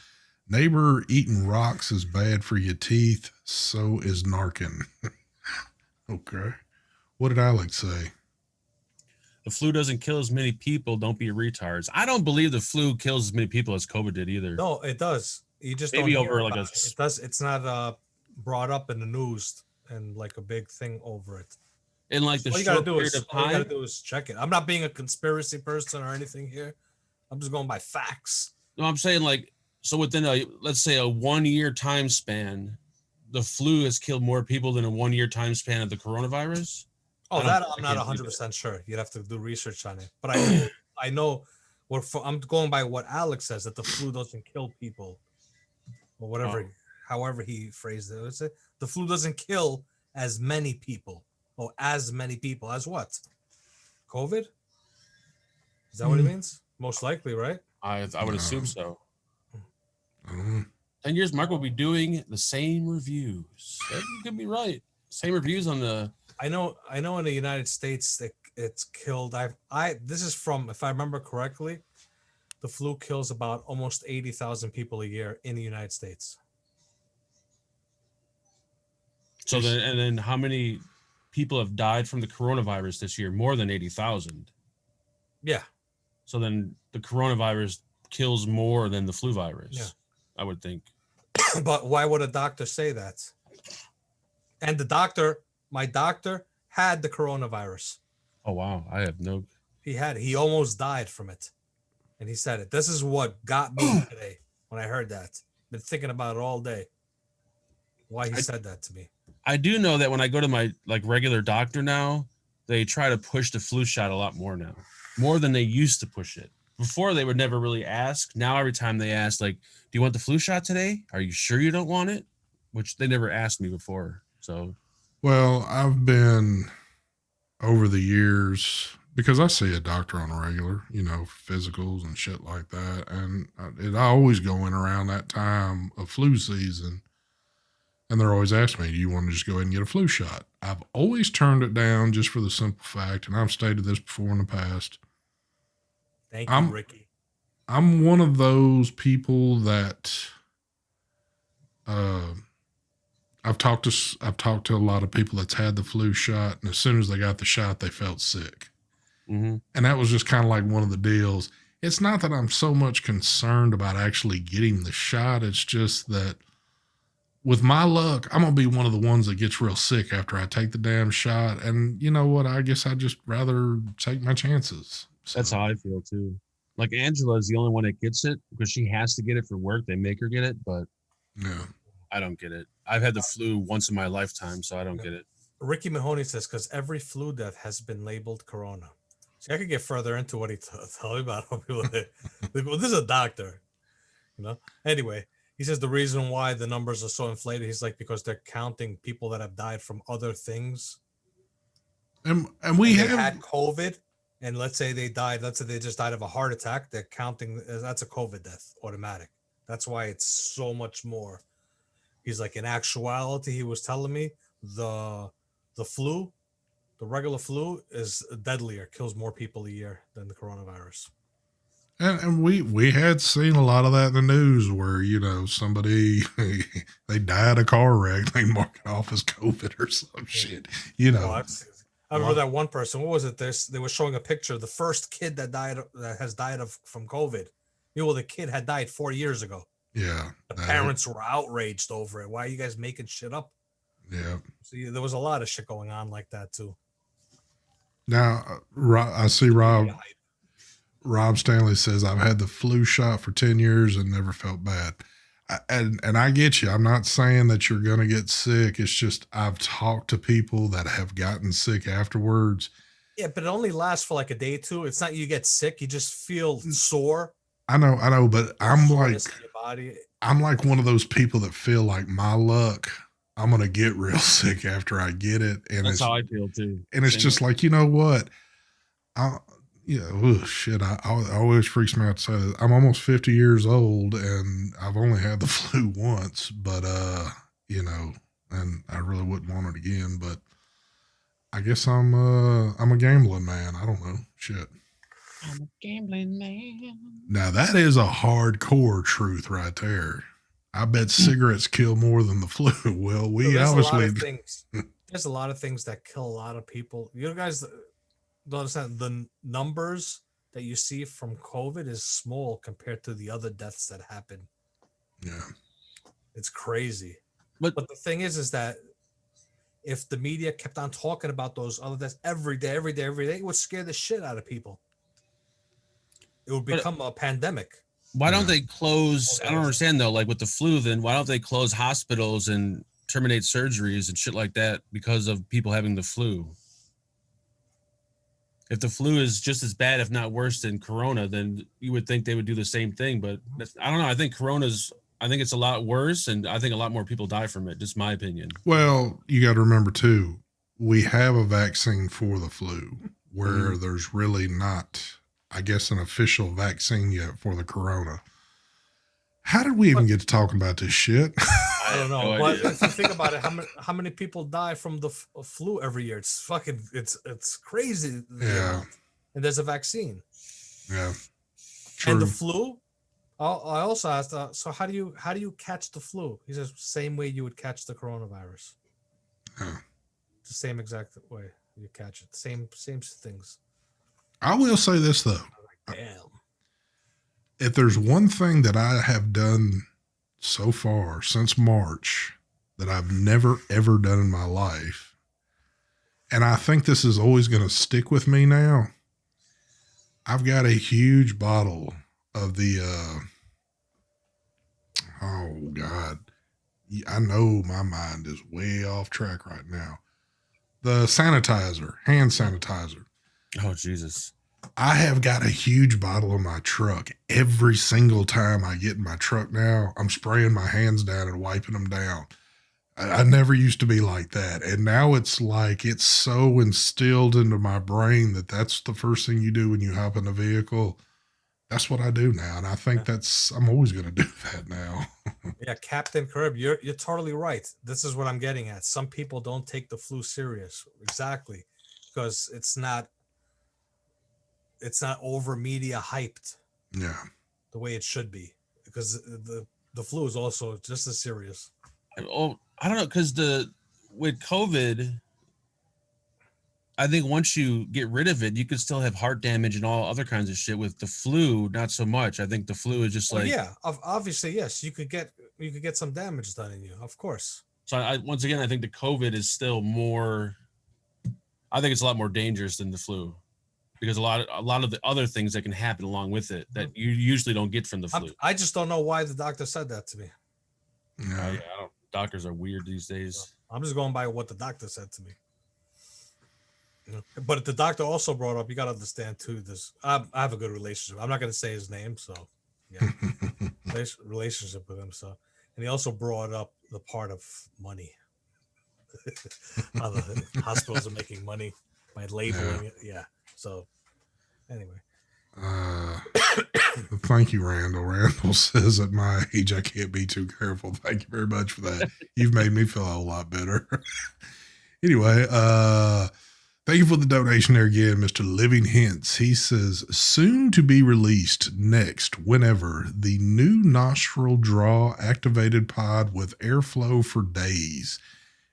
neighbor, eating rocks is bad for your teeth. So is narking. Okay. What did Alex say? The flu doesn't kill as many people. Don't be retards. I don't believe the flu kills as many people as COVID did either. No, it does. You just maybe don't over hear like about it. It does. It's not brought up in the news and like a big thing over it. In like the all you short gotta do period is of time. all you gotta do is check it. I'm not being a conspiracy person or anything here. I'm just going by facts. No, I'm saying so within let's say a 1 year time span, the flu has killed more people than a 1 year time span of the coronavirus. Oh, that I'm not 100% sure. You'd have to do research on it. But I know I'm going by what Alex says, that the flu doesn't kill people or whatever, however he phrased it. The flu doesn't kill as many people. Oh, as many people as what? COVID? Is that what it means? Most likely, right? I would assume so. I don't know. 10 years, Mark will be doing the same reviews. That could be right. Same reviews on the. I know in the United States that it's killed. This is from, if I remember correctly, the flu kills about almost 80,000 people a year in the United States. So then how many people have died from the coronavirus this year? More than 80,000. Yeah. So then the coronavirus kills more than the flu virus. Yeah. I would think. But why would a doctor say that? And my doctor had the coronavirus. Oh wow, I have no. He almost died from it. And he said it. This is what got me today when I heard that. Been thinking about it all day. Why he said that to me. I do know that when I go to my like regular doctor now, they try to push the flu shot a lot more now, more than they used to push it. Before they would never really ask. Now every time they ask, like, "Do you want the flu shot today? Are you sure you don't want it?" Which they never asked me before. So, Well, I've been over the years because I see a doctor on a regular, physicals and shit like that, and I always go in around that time of flu season, and they're always asking me, "Do you want to just go ahead and get a flu shot?" I've always turned it down just for the simple fact, and I've stated this before in the past. Thank you, I'm Ricky. I'm one of those people that uh, I've talked to a lot of people that's had the flu shot, and as soon as they got the shot, they felt sick. mm-hmm. And that was just kind of like one of the deals. It's not that I'm so much concerned about actually getting the shot. It's just that with my luck, I'm going to be one of the ones that gets real sick after I take the damn shot. And you know what? I guess I'd just rather take my chances. So, That's how I feel too. Like Angela is the only one that gets it because she has to get it for work. They make her get it, but yeah. I don't get it. I've had the flu once in my lifetime, so I don't get it. Ricky Mahoney says, because every flu death has been labeled corona. See, I could get further into what he told me about. Well, this is a doctor, Anyway, he says the reason why the numbers are so inflated, he's like, because they're counting people that have died from other things. And we they had COVID, and let's say they just died of a heart attack. They're counting that's a COVID death, automatic. That's why it's so much more. He's like, in actuality, he was telling me the flu, the regular flu is deadlier, kills more people a year than the coronavirus. And we had seen a lot of that in the news where, somebody, they died a car wreck. They mark it off as COVID or some shit, I remember that one person. What was it? They were showing a picture of the first kid that has died from COVID. The kid had died 4 years ago. Yeah. The parents were outraged over it. Why are you guys making shit up? Yeah. So there was a lot of shit going on like that too. Now, I see Rob Stanley says, "I've had the flu shot for 10 years and never felt bad." And I get you. I'm not saying that you're going to get sick. It's just I've talked to people that have gotten sick afterwards. Yeah, but it only lasts for like a day or two. It's not you get sick. You just feel sore. I know, but I'm like one of those people that feel like my luck, I'm going to get real sick after I get it. And that's how I feel too. And it's just like, you know what? Shit. I always freaks me out to say that I'm almost 50 years old and I've only had the flu once, but, and I really wouldn't want it again, but I guess I'm a gambling man. I don't know. Shit. I'm a gambling man. Now that is a hardcore truth right there. I bet cigarettes kill more than the flu. Well, there's a lot of things that kill a lot of people. You guys don't understand the numbers that you see from COVID is small compared to the other deaths that happen. Yeah, it's crazy. But the thing is that if the media kept on talking about those other deaths every day, it would scare the shit out of people. It would become a pandemic. Why don't they close? I don't understand though. Like with the flu, then why don't they close hospitals and terminate surgeries and shit like that because of people having the flu? If the flu is just as bad, if not worse than corona, then you would think they would do the same thing. But I don't know. I think I think it's a lot worse, and I think a lot more people die from it. Just my opinion. Well, you got to remember too, we have a vaccine for the flu where there's really not, I guess, an official vaccine yet for the corona. How did we even get to talking about this shit? I don't know. But if you think about it, how many people die from the flu every year? It's fucking, it's crazy. Yeah. And there's a vaccine. Yeah. True. And the flu, I also asked, so how do you catch the flu? He says, same way you would catch the coronavirus. Yeah. The same exact way you catch it. Same things. I will say this though. Damn. If there's one thing that I have done so far since March that I've never ever done in my life, and I think this is always going to stick with me now. I've got a huge bottle of the, oh God, I know my mind is way off track right now. The sanitizer, hand sanitizer. Oh, Jesus. I have got a huge bottle in my truck. Every single time I get in my truck now, I'm spraying my hands down and wiping them down. I never used to be like that. And now it's like it's so instilled into my brain that that's the first thing you do when you hop in a vehicle. That's what I do now. And I think I'm always going to do that now. Yeah, Captain Kirb, you're totally right. This is what I'm getting at. Some people don't take the flu serious. Exactly. Because it's not over media hyped. Yeah. The way it should be. Because the flu is also just as serious. Oh, I don't know, because with COVID, I think once you get rid of it, you could still have heart damage and all other kinds of shit. With the flu, not so much. I think the flu is just obviously, yes, you could get some damage done in you, of course. So once again, I think the COVID is still more. I think it's a lot more dangerous than the flu, because a lot of the other things that can happen along with it that you usually don't get from the flu. I just don't know why the doctor said that to me. Yeah. Doctors are weird these days. I'm just going by what the doctor said to me. But the doctor also brought up, you got to understand too, this, I have a good relationship. I'm not going to say his name. So yeah, relationship with him. So, and he also brought up the part of money. How the hospitals are making money by labeling it. Yeah. So anyway. Thank you, Randall. Randall says at my age, I can't be too careful. Thank you very much for that. You've made me feel a whole lot better. Anyway, thank you for the donation there again, Mr. Living Hints. He says, soon to be released next, whenever, the new nostril draw activated pod with airflow for days.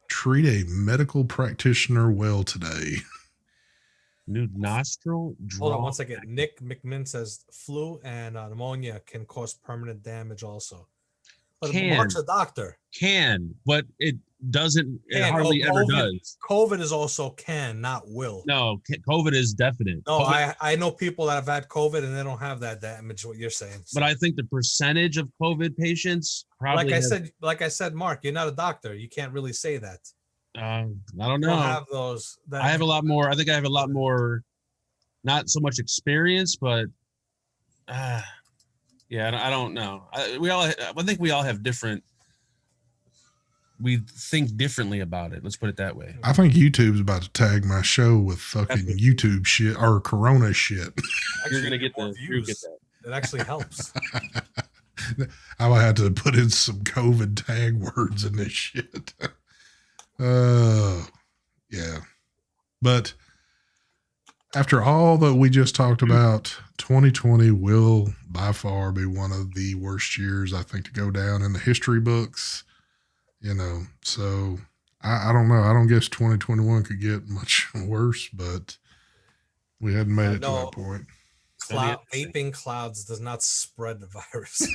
Treat a medical practitioner well today. New nostril draw. Hold on one second. Nick McMinn says flu and pneumonia can cause permanent damage also. But Mark's a doctor. But it doesn't. It hardly ever does. COVID is also can, not will. No, COVID is definite. No, COVID, I know people that have had COVID and they don't have that damage. What you're saying, but I think the percentage of COVID patients probably. Like I said, Mark, you're not a doctor. You can't really say that. I don't know. You don't have those. I have a lot more. I think I have a lot more. Not so much experience, but yeah, I don't know. I think we all have different. We think differently about it. Let's put it that way. I think YouTube's about to tag my show with fucking YouTube shit or Corona shit. You're gonna get the views. It actually helps. I might have to put in some COVID tag words in this shit. Yeah. But after all that we just talked about, 2020 will by far be one of the worst years, I think, to go down in the history books. So I don't know. I don't guess 2021 could get much worse, but we hadn't made it to that point. Vaping clouds does not spread the virus.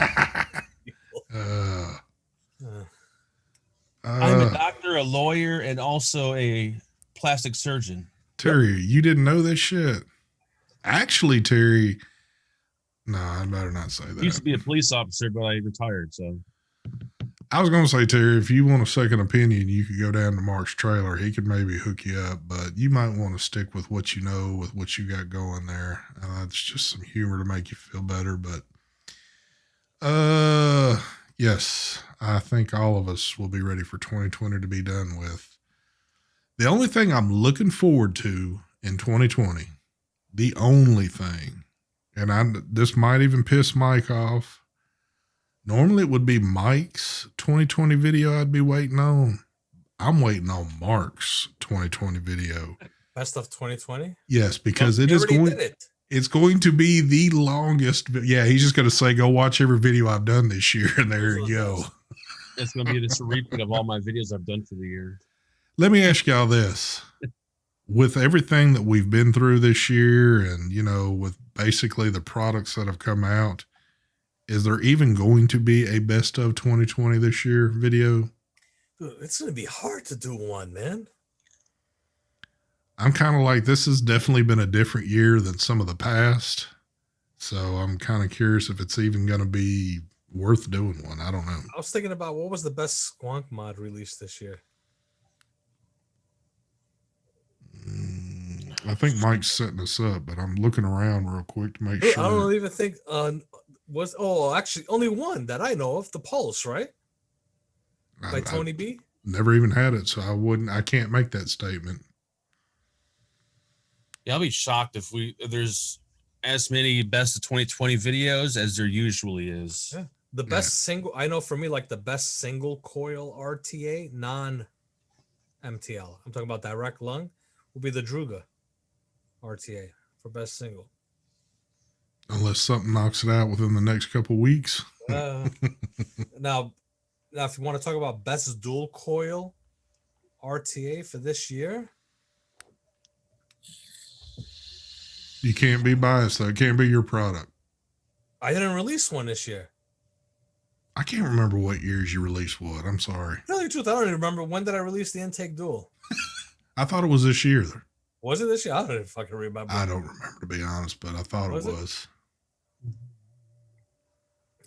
I'm a doctor, a lawyer, and also a plastic surgeon. Terry, you didn't know this shit? Actually, Terry, no, I better not say that. I used to be a police officer, but I retired, so. I was going to say, Terry, if you want a second opinion, you could go down to Mark's trailer. He could maybe hook you up, but you might want to stick with what you know, with what you got going there. It's just some humor to make you feel better, but yes, I think all of us will be ready for 2020 to be done with. The only thing I'm looking forward to in 2020, the only thing, and this might even piss Mike off. Normally it would be Mike's 2020 video I'd be waiting on. I'm waiting on Mark's 2020 video. Best of 2020? Yes, because it's going to be the longest. Yeah, he's just going to say, go watch every video I've done this year. And there you go. It's going to be just a repeat of all my videos I've done for the year. Let me ask y'all this. With everything that we've been through this year and, with basically the products that have come out, is there even going to be a best of 2020 this year video? Dude, it's going to be hard to do one, man. I'm kind of like, this has definitely been a different year than some of the past. So I'm kind of curious if it's even going to be worth doing one. I don't know. I was thinking about what was the best Squonk mod released this year. I think Mike's setting us up, but I'm looking around real quick to make I sure. don't even think was actually only one that I know of, the Pulse, right? By Tony B. Never even had it, so I can't make that statement. Yeah, I'll be shocked if there's as many best of 2020 videos as there usually is. Yeah. The best single, I know for me, like the best single coil RTA, non MTL, I'm talking about direct lung, will be the Druga RTA for best single. Unless something knocks it out within the next couple weeks. Now, if you want to talk about best dual coil RTA for this year, You can't be biased, though. It can't be your product. I didn't release one this year. I can't remember what years you released what. I'm sorry. Tell you the truth, I don't even remember when did I release the Intake Dual. I thought it was this year. Was it this year? I don't even fucking remember. I don't remember, to be honest, but I thought it was.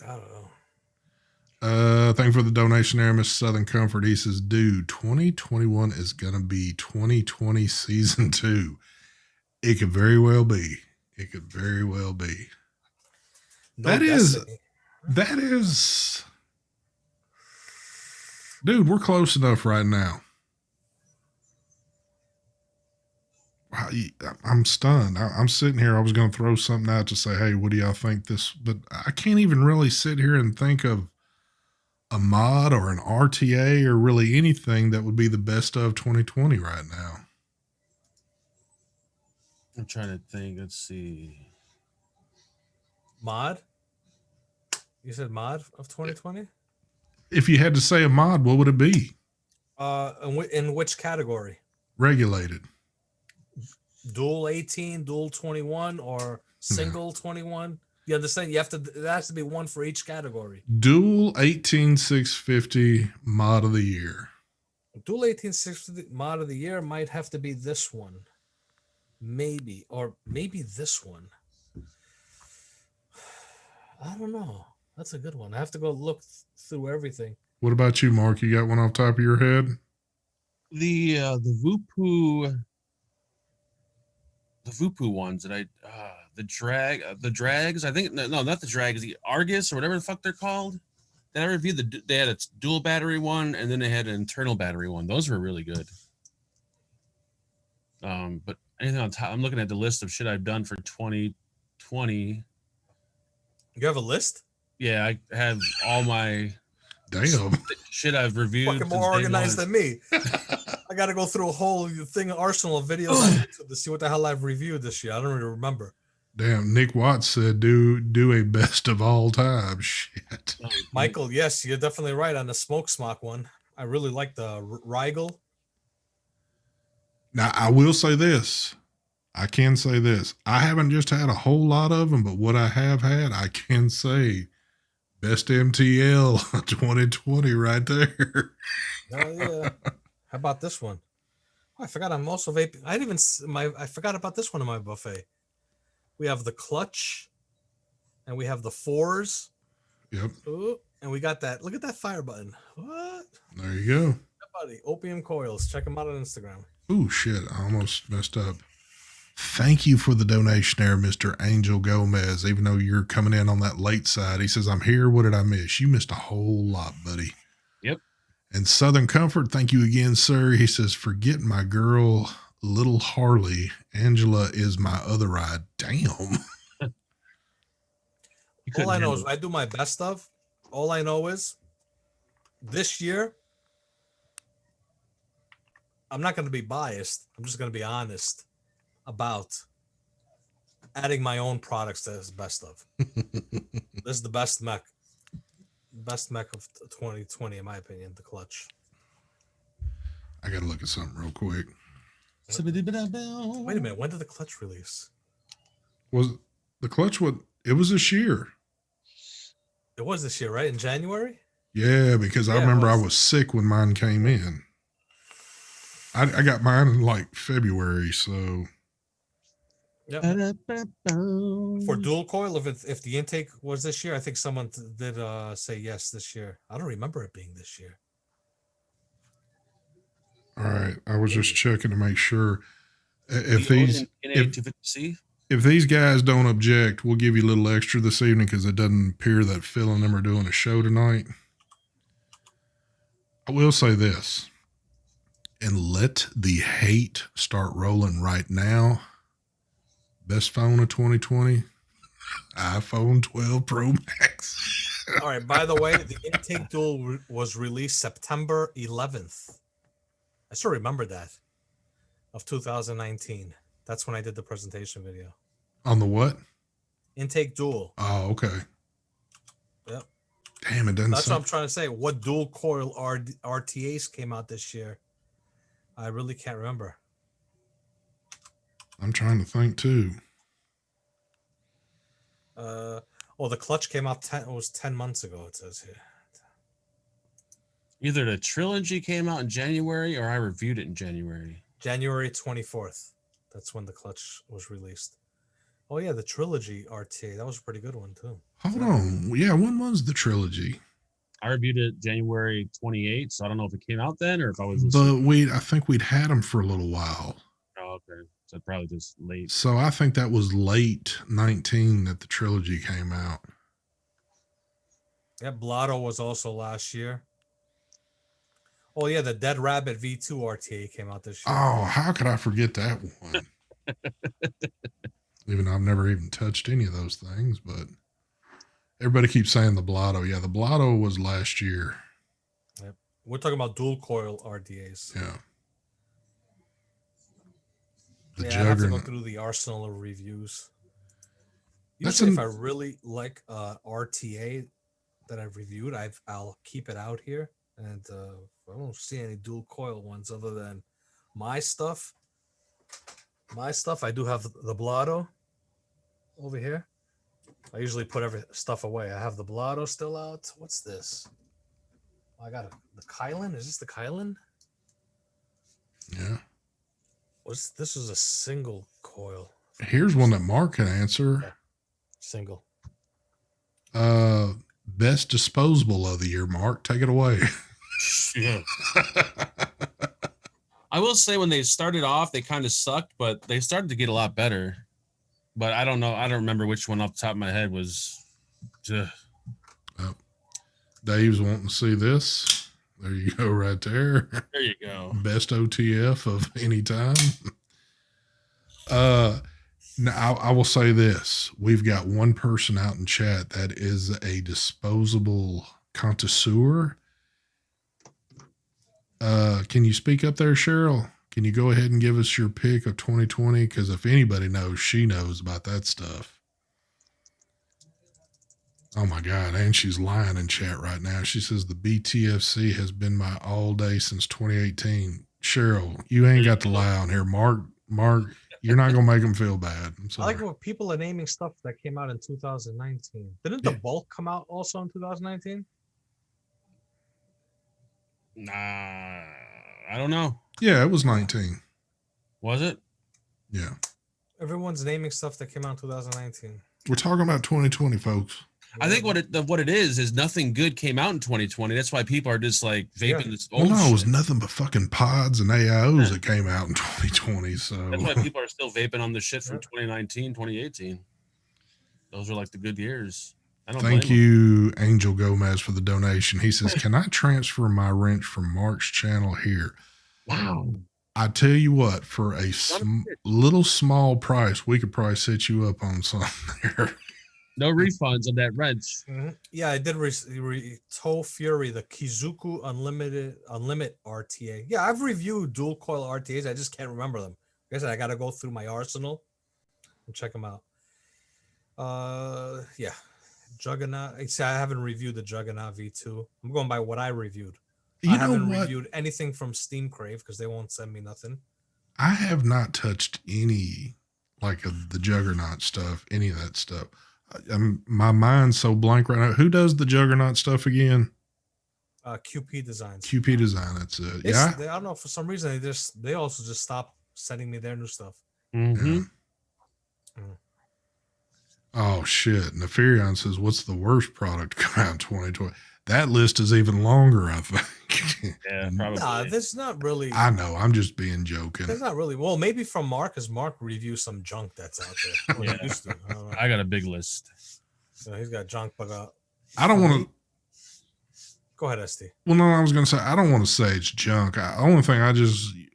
I don't know. Thank you for the donation there, Mr. Southern Comfort. He says, dude, 2021 is going to be 2020 season 2. It could very well be. It could very well be. No that destiny. is, dude, we're close enough right now. I'm stunned. I'm sitting here. I was going to throw something out to say, hey, what do y'all think this? But I can't even really sit here and think of a mod or an RTA or really anything that would be the best of 2020 right now. I'm trying to think. Let's see. Mod? You said mod of 2020? If you had to say a mod, what would it be? In which category? Regulated. Dual 18, dual 21, or single 21? You understand? You have to. There has to be one for each category. Dual 18650 mod of the year. Dual 18650 mod of the year might have to be this one. Maybe this one. I don't know. That's a good one. I have to go look through everything. What about you, Mark? You got one off the top of your head? The Vupu ones that the drags. I think no, not the drags. The Argus or whatever the fuck they're called. Then I reviewed they had a dual battery one, and then they had an internal battery one. Those were really good. But anything on top, I'm looking at the list of shit I've done for 2020. You have a list? Yeah, I have all my shit I've reviewed. Fucking more organized than me. I got to go through a whole arsenal of videos on YouTube to see what the hell I've reviewed this year. I don't even remember. Damn, Nick Watts said do a best of all time. Shit. Michael, yes, you're definitely right on the Smoke Smock one. I really like the Rigel. Now, I will say this. I can say this. I haven't just had a whole lot of them, but what I have had, I can say best MTL 2020 right there. Oh, yeah. How about this one? Oh, I forgot I'm also vaping. I forgot about this one in my buffet. We have the Clutch, and we have the Fours. Yep. Ooh, and we got that. Look at that fire button. What? There you go. Buddy, Opium Coils. Check them out on Instagram. Oh, shit. I almost messed up. Thank you for the donation there, Mr. Angel Gomez. Even though you're coming in on that late side, he says, I'm here. What did I miss? You missed a whole lot, buddy. Yep. And Southern Comfort, thank you again, sir. He says, forget my girl, little Harley. Angela is my other ride. Damn. All I know is I do my best of. All I know is this year, I'm not going to be biased. I'm just going to be honest about adding my own products to this best of. This is the best mech. Best mech of 2020, in my opinion, the Clutch. I got to look at something real quick. Wait a minute. When did the Clutch release? Was the Clutch what? It was this year. It was this year, right? In January? Yeah, because I remember I was sick when mine came in. I got mine in like February, so Yep. For dual coil, if the intake was this year, I think someone did say yes this year. I don't remember it being this year. all right. I was just checking to make sure if The these NA 250C. if these guys don't object, we'll give you a little extra this evening because it doesn't appear that Phil and them are doing a show tonight. I will say this, and let the hate start rolling right now. Best phone of 2020, iPhone 12 Pro Max. All right. By the way, the intake dual was released September 11th. I still remember that, of 2019. That's when I did the presentation video. On the what? Intake dual. Oh, okay. Yep. Damn, it doesn't. That's what I'm trying to say. What dual coil RTAs came out this year? I really can't remember. I'm trying to think too. The clutch came out 10 months ago, it says here. Either the trilogy came out in January or I reviewed it in January. January 24th. That's when the clutch was released. Oh yeah, the trilogy RTA. That was a pretty good one too. Hold on. Yeah, when was the trilogy? I reviewed it January 28th, so I don't know if it came out then or if I was. But I think we'd had them for a little while. Oh, okay. So probably just late. So I think that was late 19 that the trilogy came out. Yeah, Blotto was also last year. Oh yeah, the Dead Rabbit V2 RTA came out this year. Oh, how could I forget that one? Even though I've never even touched any of those things, but everybody keeps saying the Blotto. Yeah, the Blotto was last year. Yep. We're talking about dual coil RDAs. Yeah. I have to go through the arsenal of reviews. Usually, if I really like RTA that I've reviewed, I'll keep it out here. And I don't see any dual coil ones other than my stuff. I do have the Blotto over here. I usually put stuff away. I have the Blotto still out. What's this? I got the Kylan. Is this the Kylan? Yeah. This is a single coil. Here's one that Mark can answer. Yeah. Single. Best disposable of the year, Mark. Take it away. Yeah. I will say when they started off, they kind of sucked, but they started to get a lot better. But I don't know. I don't remember which one off the top of my head was. Oh, Dave's wanting to see this. There you go, right there. There you go. Best OTF of any time. Now I will say this: we've got one person out in chat that is a disposable connoisseur. Can you speak up there, Cheryl? Can you go ahead and give us your pick of 2020? Because if anybody knows, she knows about that stuff. Oh my God. And she's lying in chat right now. She says the BTFC has been my all day since 2018. Cheryl, you ain't got to lie on here. Mark, you're not going to make them feel bad. I'm sorry. I like when people are naming stuff that came out in 2019. Didn't the Bulk come out also in 2019? Nah, I don't know. Yeah, it was 19. Was it? Yeah. Everyone's naming stuff that came out in 2019. We're talking about 2020, folks. I think what it is nothing good came out in 2020. That's why people are just like vaping this old it was shit. nothing but fucking pods and AIOs that came out in 2020. So that's why people are still vaping on the shit from 2019, 2018. Those are like the good years. Thank you, Angel Gomez, for the donation. He says, can I transfer my wrench from Mark's channel here? Wow. I tell you what, for a little small price, we could probably set you up on something there. No refunds on that wrench. Mm-hmm. Yeah, I did Toe Fury, the Kizuku Unlimited RTA. Yeah, I've reviewed dual coil RTAs. I just can't remember them. Like I said, I got to go through my arsenal and check them out. Yeah. Juggernaut. I haven't reviewed the Juggernaut V2. I'm going by what I reviewed. I haven't reviewed anything from Steam Crave because they won't send me nothing. I have not touched any of the Juggernaut stuff, any of that stuff. My mind's so blank right now. Who does the Juggernaut stuff again? QP Designs. QP Design. That's it. Yeah. I don't know, for some reason they also just stopped sending me their new stuff. Mm-hmm. Yeah. Oh shit! Neferion says, "What's the worst product to come out in 2020?" That list is even longer, I think. Yeah, probably. Nah, there's not really. I know. I'm just being joking. There's not really. Well, maybe from Mark, because Mark reviews some junk that's out there. Well, he used to. I don't know. I got a big list. So he's got junk, but I don't want to. Go ahead, St. Well, no, I was going to say I don't want to say it's junk. Only thing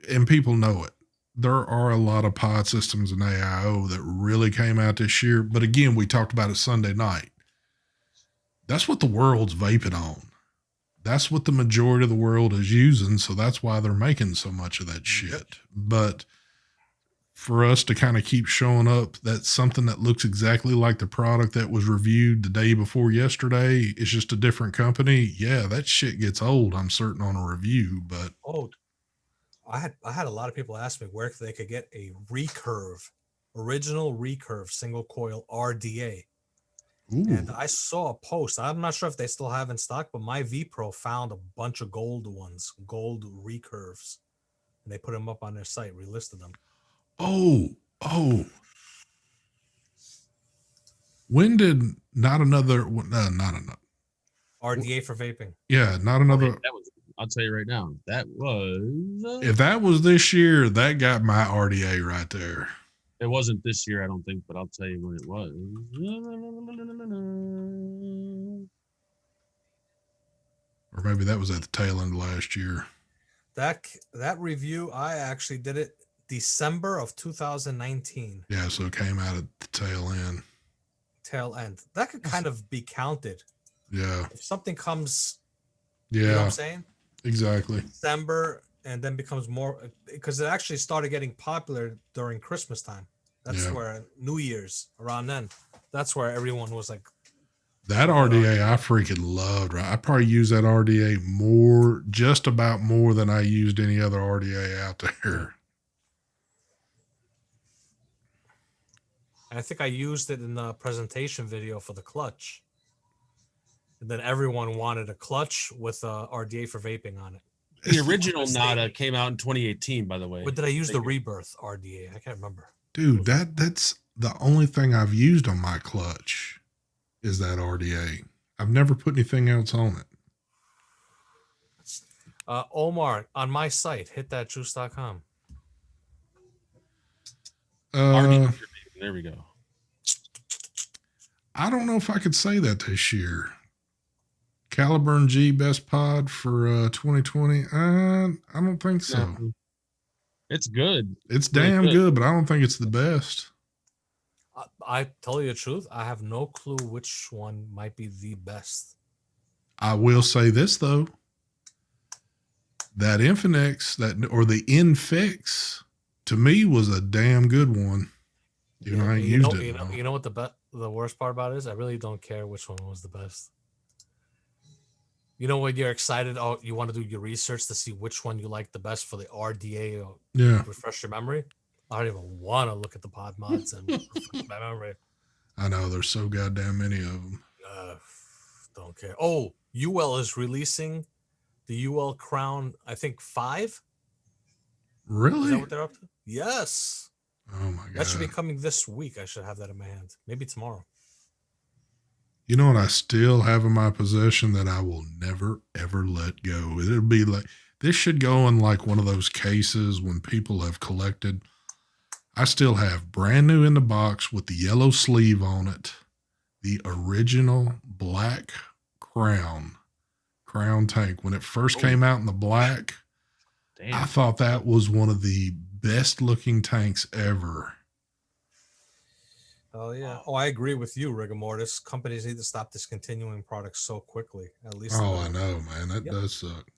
and people know it. There are a lot of pod systems in AIO that really came out this year. But again, we talked about it Sunday night. That's what the world's vaping on. That's what the majority of the world is using. So that's why they're making so much of that shit. Yep. But for us to kind of keep showing up, that's something that looks exactly like the product that was reviewed the day before yesterday. It's just a different company. Yeah, that shit gets old, I'm certain, on a review. But I had a lot of people ask me where they could get a original recurve single coil RDA. Ooh. And I saw a post. I'm not sure if they still have in stock, but my VPro found a bunch of gold recurves, and they put them up on their site, relisted them. Oh. When did not another RDA for vaping? Yeah, not another. That was. I'll tell you right now. That was. If that was this year, that got my RDA right there. It wasn't this year, I don't think, but I'll tell you when it was. Or maybe that was at the tail end of last year. That review, I actually did it December of 2019. Yeah, so it came out at the tail end. Tail end. That could kind of be counted. Yeah. If something comes, yeah, you know what I'm saying? Exactly. December, and then becomes more, because it actually started getting popular during Christmas time. That's where New Year's, around then. That's where everyone was like. That RDA I freaking loved. Right, I probably use that RDA just about more than I used any other RDA out there. I think I used it in the presentation video for the clutch. And then everyone wanted a clutch with RDA for vaping on it. The original Nada came out in 2018, by the way. But did I use the Rebirth RDA? I can't remember. Dude, that's the only thing I've used on my clutch is that RDA. I've never put anything else on it. Omar, on my site, hitthatjuice.com. There we go. I don't know if I could say that this year. Caliburn G best pod for 2020. I don't think so. Yeah. It's good. It's damn good, but I don't think it's the best. I tell you the truth, I have no clue which one might be the best. I will say this though. That Infinix, or the Infix, to me was a damn good one. Even I ain't used it. You know what the worst part about it is? I really don't care which one was the best. You know, when you're excited, you want to do your research to see which one you like the best for the RDA or refresh your memory. I don't even want to look at the pod mods and refresh my memory. I know, there's so goddamn many of them. Don't care. Oh, UL is releasing the UL Crown, I think 5. Really? Is that what they're up to? Yes. Oh my God. That should be coming this week. I should have that in my hand. Maybe tomorrow. You know what I still have in my possession that I will never, ever let go? It'll be like, this should go in like one of those cases when people have collected. I still have brand new in the box with the yellow sleeve on it, the original black Crown tank. When it first came out in the black, I thought that was one of the best looking tanks ever. Oh, yeah. Oh, I agree with you, Rigor Mortis. Companies need to stop discontinuing products so quickly. At least. Oh, I know, man. That does suck.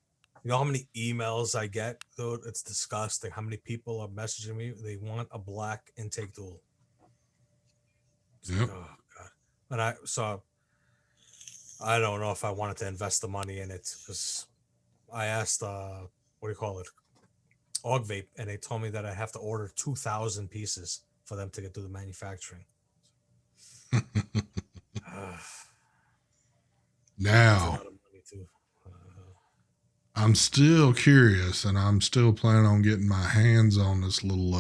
You know how many emails I get, dude? It's disgusting. How many people are messaging me? They want a black intake tool. Yep. Like, oh, God. And I don't know if I wanted to invest the money in it, because I asked, what do you call it? Og Vape, and they told me that I have to order 2,000 pieces for them to get through the manufacturing. Now, I'm still curious, and I'm still planning on getting my hands on this little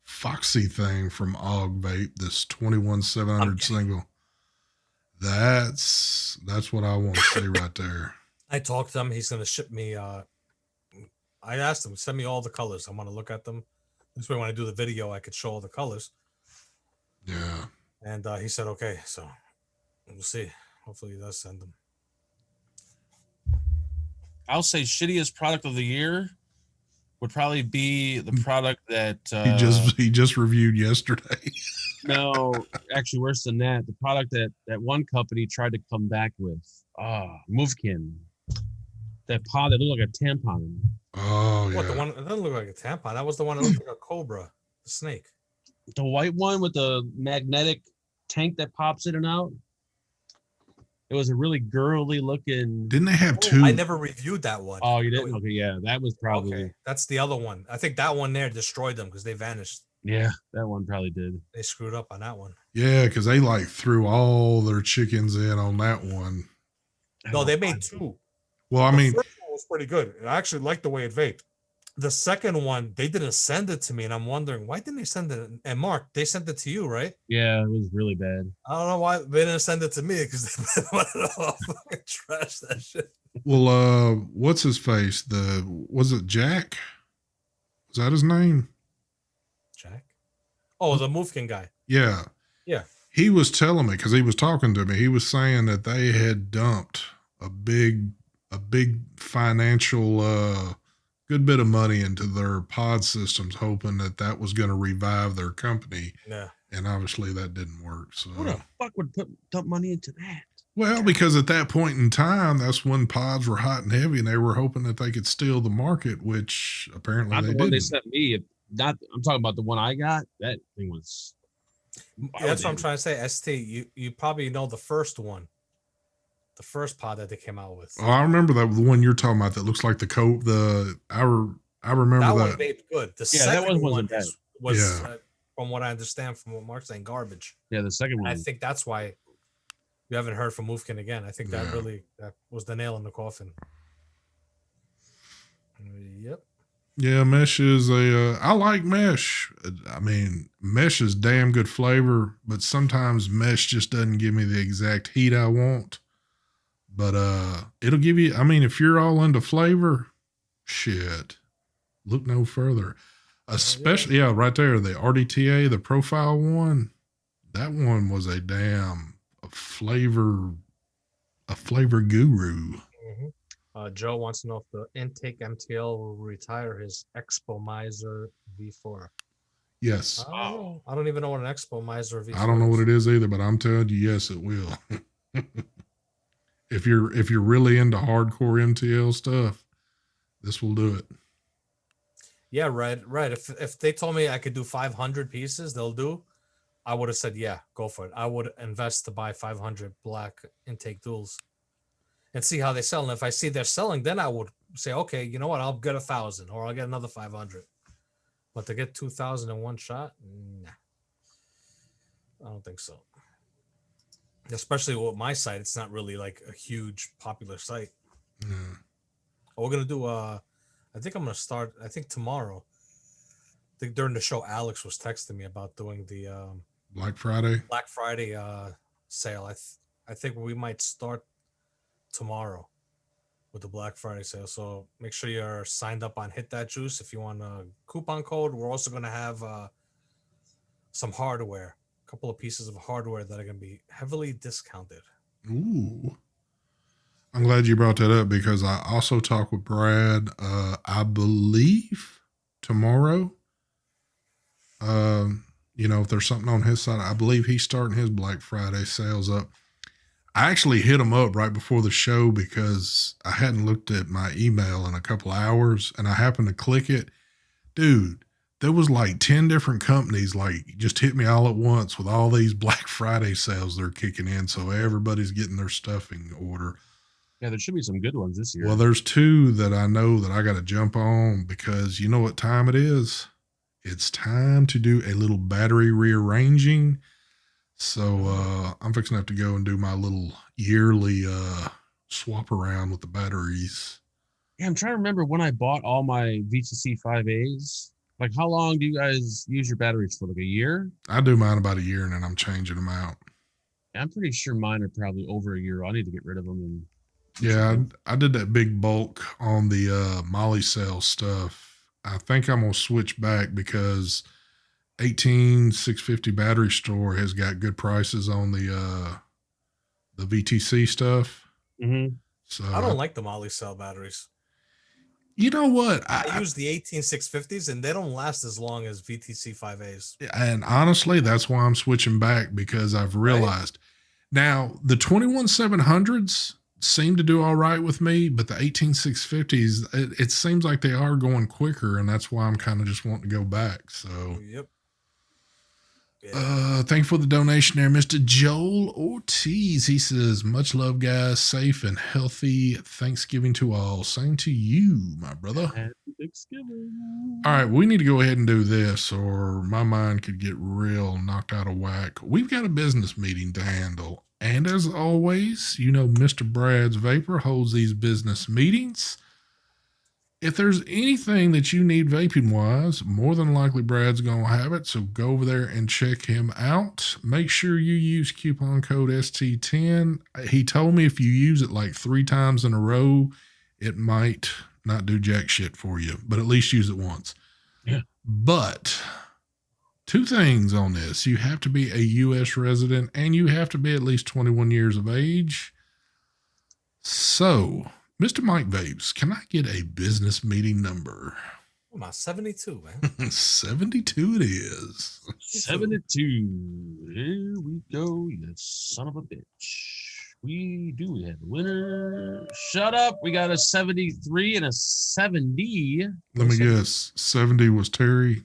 Foxy thing from Og Vape, this 21700 single. That's what I want to see right there. I talked to him. He's gonna ship me. I asked him, send me all the colors. I want to look at them. This way, when I do the video, I could show all the colors. Yeah. And he said, okay. So we'll see. Hopefully, he does send them. I'll say shittiest product of the year would probably be the product that he just reviewed yesterday. No, actually worse than that. The product that one company tried to come back with. Movkin. That pod that looked like a tampon. Oh, What, yeah. the one? It doesn't look like a tampon. That was the one that looked like a cobra, the snake. The white one with the magnetic tank that pops in and out. It was a really girly looking. Didn't they have two? I never reviewed that one. Oh, you didn't? Okay, yeah, that was probably. Okay, that's the other one. I think that one there destroyed them because they vanished. Yeah, that one probably did. They screwed up on that one. Yeah, because they like threw all their chickens in on that one. No, they made two. Well, I mean, the first one was pretty good. I actually liked the way it vaped. The second one, they didn't send it to me, and I'm wondering why didn't they send it? And Mark, they sent it to you, right? Yeah, it was really bad. I don't know why they didn't send it to me because they wanted to fucking trash that shit. Well, what's his face? Was it Jack? Is that his name? Jack? Oh, the Movkin guy. Yeah. Yeah. He was telling me, because he was talking to me, he was saying that they had dumped a big financial good bit of money into their pod systems, hoping that was going to revive their company. Yeah. And obviously that didn't work. So who the fuck would dump money into that? Well, because at that point in time, that's when pods were hot and heavy, and they were hoping that they could steal the market, which apparently not they the one didn't. They sent me. Not. I'm talking about the one I got. That thing was. That's what I'm trying to say. ST, you probably know the first one. The first pod that they came out with. Oh, I remember that the one you're talking about that looks like I remember that. One vaped good. The second one was yeah. From what I understand from what Mark's saying, garbage. Yeah, the second one. I think that's why you haven't heard from Movkin again. I think that was the nail in the coffin. Yep. Yeah, mesh is I like mesh. I mean, mesh is damn good flavor, but sometimes mesh just doesn't give me the exact heat I want. But it'll give you, I mean, if you're all into flavor, shit, look no further. Especially, right there, the RDTA, the profile one, that one was a damn flavor guru. Mm-hmm. Joe wants to know if the intake MTL will retire his Expomizer V4. Yes. I don't even know what an Expomizer V4 I don't know what it is either, but I'm telling you, yes, it will. If you're really into hardcore MTL stuff, this will do it. Yeah, right. If they told me I could do 500 pieces, I would have said, yeah, go for it. I would invest to buy 500 black intake duals and see how they sell. And if I see they're selling, then I would say, okay, you know what? I'll get 1,000 or I'll get another 500. But to get 2,000 in one shot, nah, I don't think so. Especially with my site, it's not really like a huge popular site. We're gonna do I think I'm gonna start. I think tomorrow. I think during the show, Alex was texting me about doing the Black Friday sale. I think we might start tomorrow with the Black Friday sale. So make sure you're signed up on Hit That Juice if you want a coupon code. We're also gonna have some hardware. Couple of pieces of hardware that are going to be heavily discounted. Ooh. I'm glad you brought that up because I also talked with Brad, I believe tomorrow. If there's something on his side, I believe he's starting his Black Friday sales up. I actually hit him up right before the show because I hadn't looked at my email in a couple hours and I happened to click it. Dude, there was like 10 different companies like just hit me all at once with all these Black Friday sales they're kicking in. So everybody's getting their stuff in order. Yeah, there should be some good ones this year. Well, there's two that I know that I got to jump on because you know what time it is? It's time to do a little battery rearranging. So I'm fixing to have to go and do my little yearly swap around with the batteries. Yeah, I'm trying to remember when I bought all my VTC 5As. Like, how long do you guys use your batteries for? Like a year? I do mine about a year and then I'm changing them out. Yeah, I'm pretty sure mine are probably over a year. I need to get rid of them and do Yeah, something. I did that big bulk on the Molly cell stuff. I think I'm gonna switch back because 18650 battery store has got good prices on the VTC stuff. Mm-hmm. So I don't like the Molly cell batteries. you know what? I use the 18650s and they don't last as long as VTC 5As. And honestly, that's why I'm switching back because I've realized now the 21700s seem to do all right with me, but the 18650s, it seems like they are going quicker, and that's why I'm kind of just wanting to go back. So, Yep. Yeah. thank you for the donation there, Mr. Joel Ortiz. He says, much love, guys. Safe and healthy Thanksgiving to all. Same to you, my brother. Happy Thanksgiving. All right, we need to go ahead and do this, or my mind could get real knocked out of whack. We've got a business meeting to handle. And as always, you know, Mr. Brad's Vapor holds these business meetings. If there's anything that you need vaping wise, more than likely Brad's going to have it. So go over there and check him out. Make sure you use coupon code ST10. He told me if you use it like 3 times in a row, it might not do jack shit for you, but at least use it once. Yeah. But 2 things on this. You have to be a U.S. resident and you have to be at least 21 years of age. So, Mr. Mike Vapes, can I get a business meeting number? Oh, my 72, man. 72 it is. 72. Here we go, you son of a bitch. We do have a winner. Shut up. We got a 73 and a 70. Let me guess. 70 was Terry.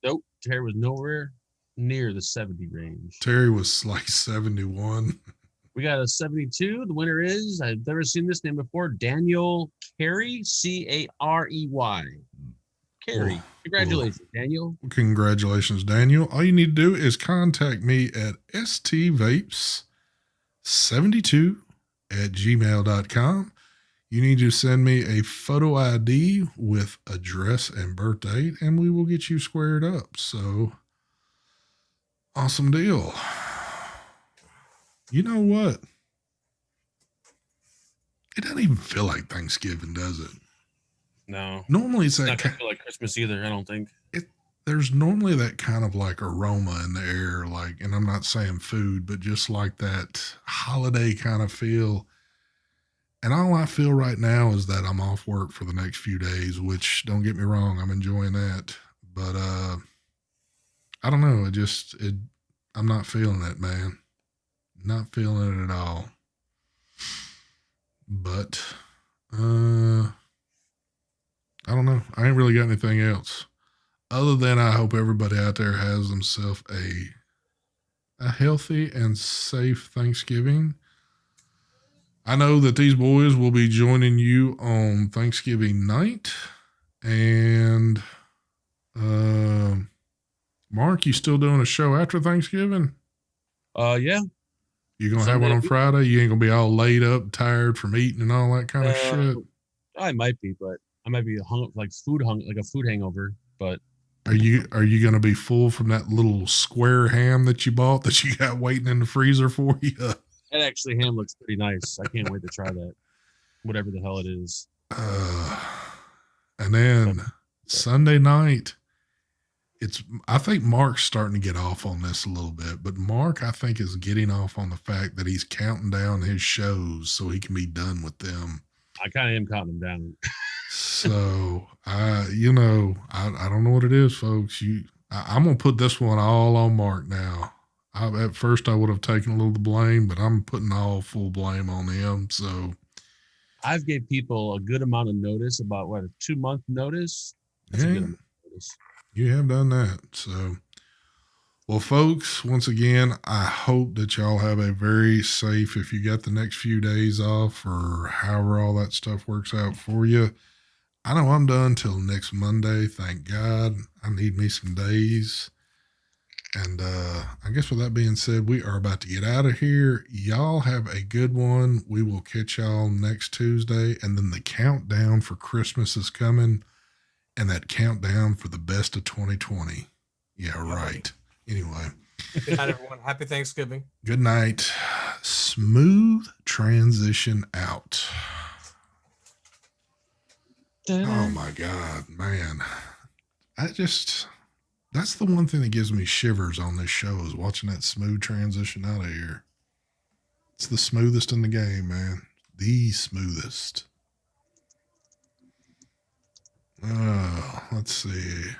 Nope. Terry was nowhere near the 70 range. Terry was like 71. We got a 72. The winner is, I've never seen this name before, Daniel Carey, C-A-R-E-Y. Carey. Congratulations, Daniel. Congratulations, Daniel. All you need to do is contact me at stvapes72@gmail.com. You need to send me a photo ID with address and birth date, and we will get you squared up. So, awesome deal. You know what? It doesn't even feel like Thanksgiving, does it? No. Normally it's It's that not gonna feel like Christmas either, I don't think. there's normally that kind of like aroma in the air, like, and I'm not saying food, but just like that holiday kind of feel. And all I feel right now is that I'm off work for the next few days, which don't get me wrong, I'm enjoying that. But I don't know, I'm not feeling it, man. Not feeling it at all. But I don't know. I ain't really got anything else. Other than I hope everybody out there has themselves a healthy and safe Thanksgiving. I know that these boys will be joining you on Thanksgiving night. And Mark, you still doing a show after Thanksgiving? Yeah. You gonna have one on Friday? You ain't gonna be all laid up, tired from eating and all that kind of shit. I might be, but I might be like a food hangover. But are you gonna be full from that little square ham that you bought that you got waiting in the freezer for you? That actually ham looks pretty nice. I can't wait to try that. Whatever the hell it is. And then Sunday night, I think Mark's starting to get off on this a little bit, but Mark, I think, is getting off on the fact that he's counting down his shows so he can be done with them. I kind of am counting them down. So I don't know what it is, folks. I'm going to put this one all on Mark now. At first I would have taken a little of the blame, but I'm putting all full blame on him. So I've gave people a good amount of notice, about a 2-month notice. That's a good amount of notice. You have done that. So, well, folks, once again, I hope that y'all have a very safe, if you got the next few days off or however all that stuff works out for you. I know I'm done till next Monday. Thank God. I need me some days. And I guess with that being said, we are about to get out of here. Y'all have a good one. We will catch y'all next Tuesday. And then the countdown for Christmas is coming. And that countdown for the best of 2020. Yeah, right. Anyway. Good night, everyone. Happy Thanksgiving. Good night. Smooth transition out. Oh my God, man. That's the one thing that gives me shivers on this show is watching that smooth transition out of here. It's the smoothest in the game, man. The smoothest. Let's see.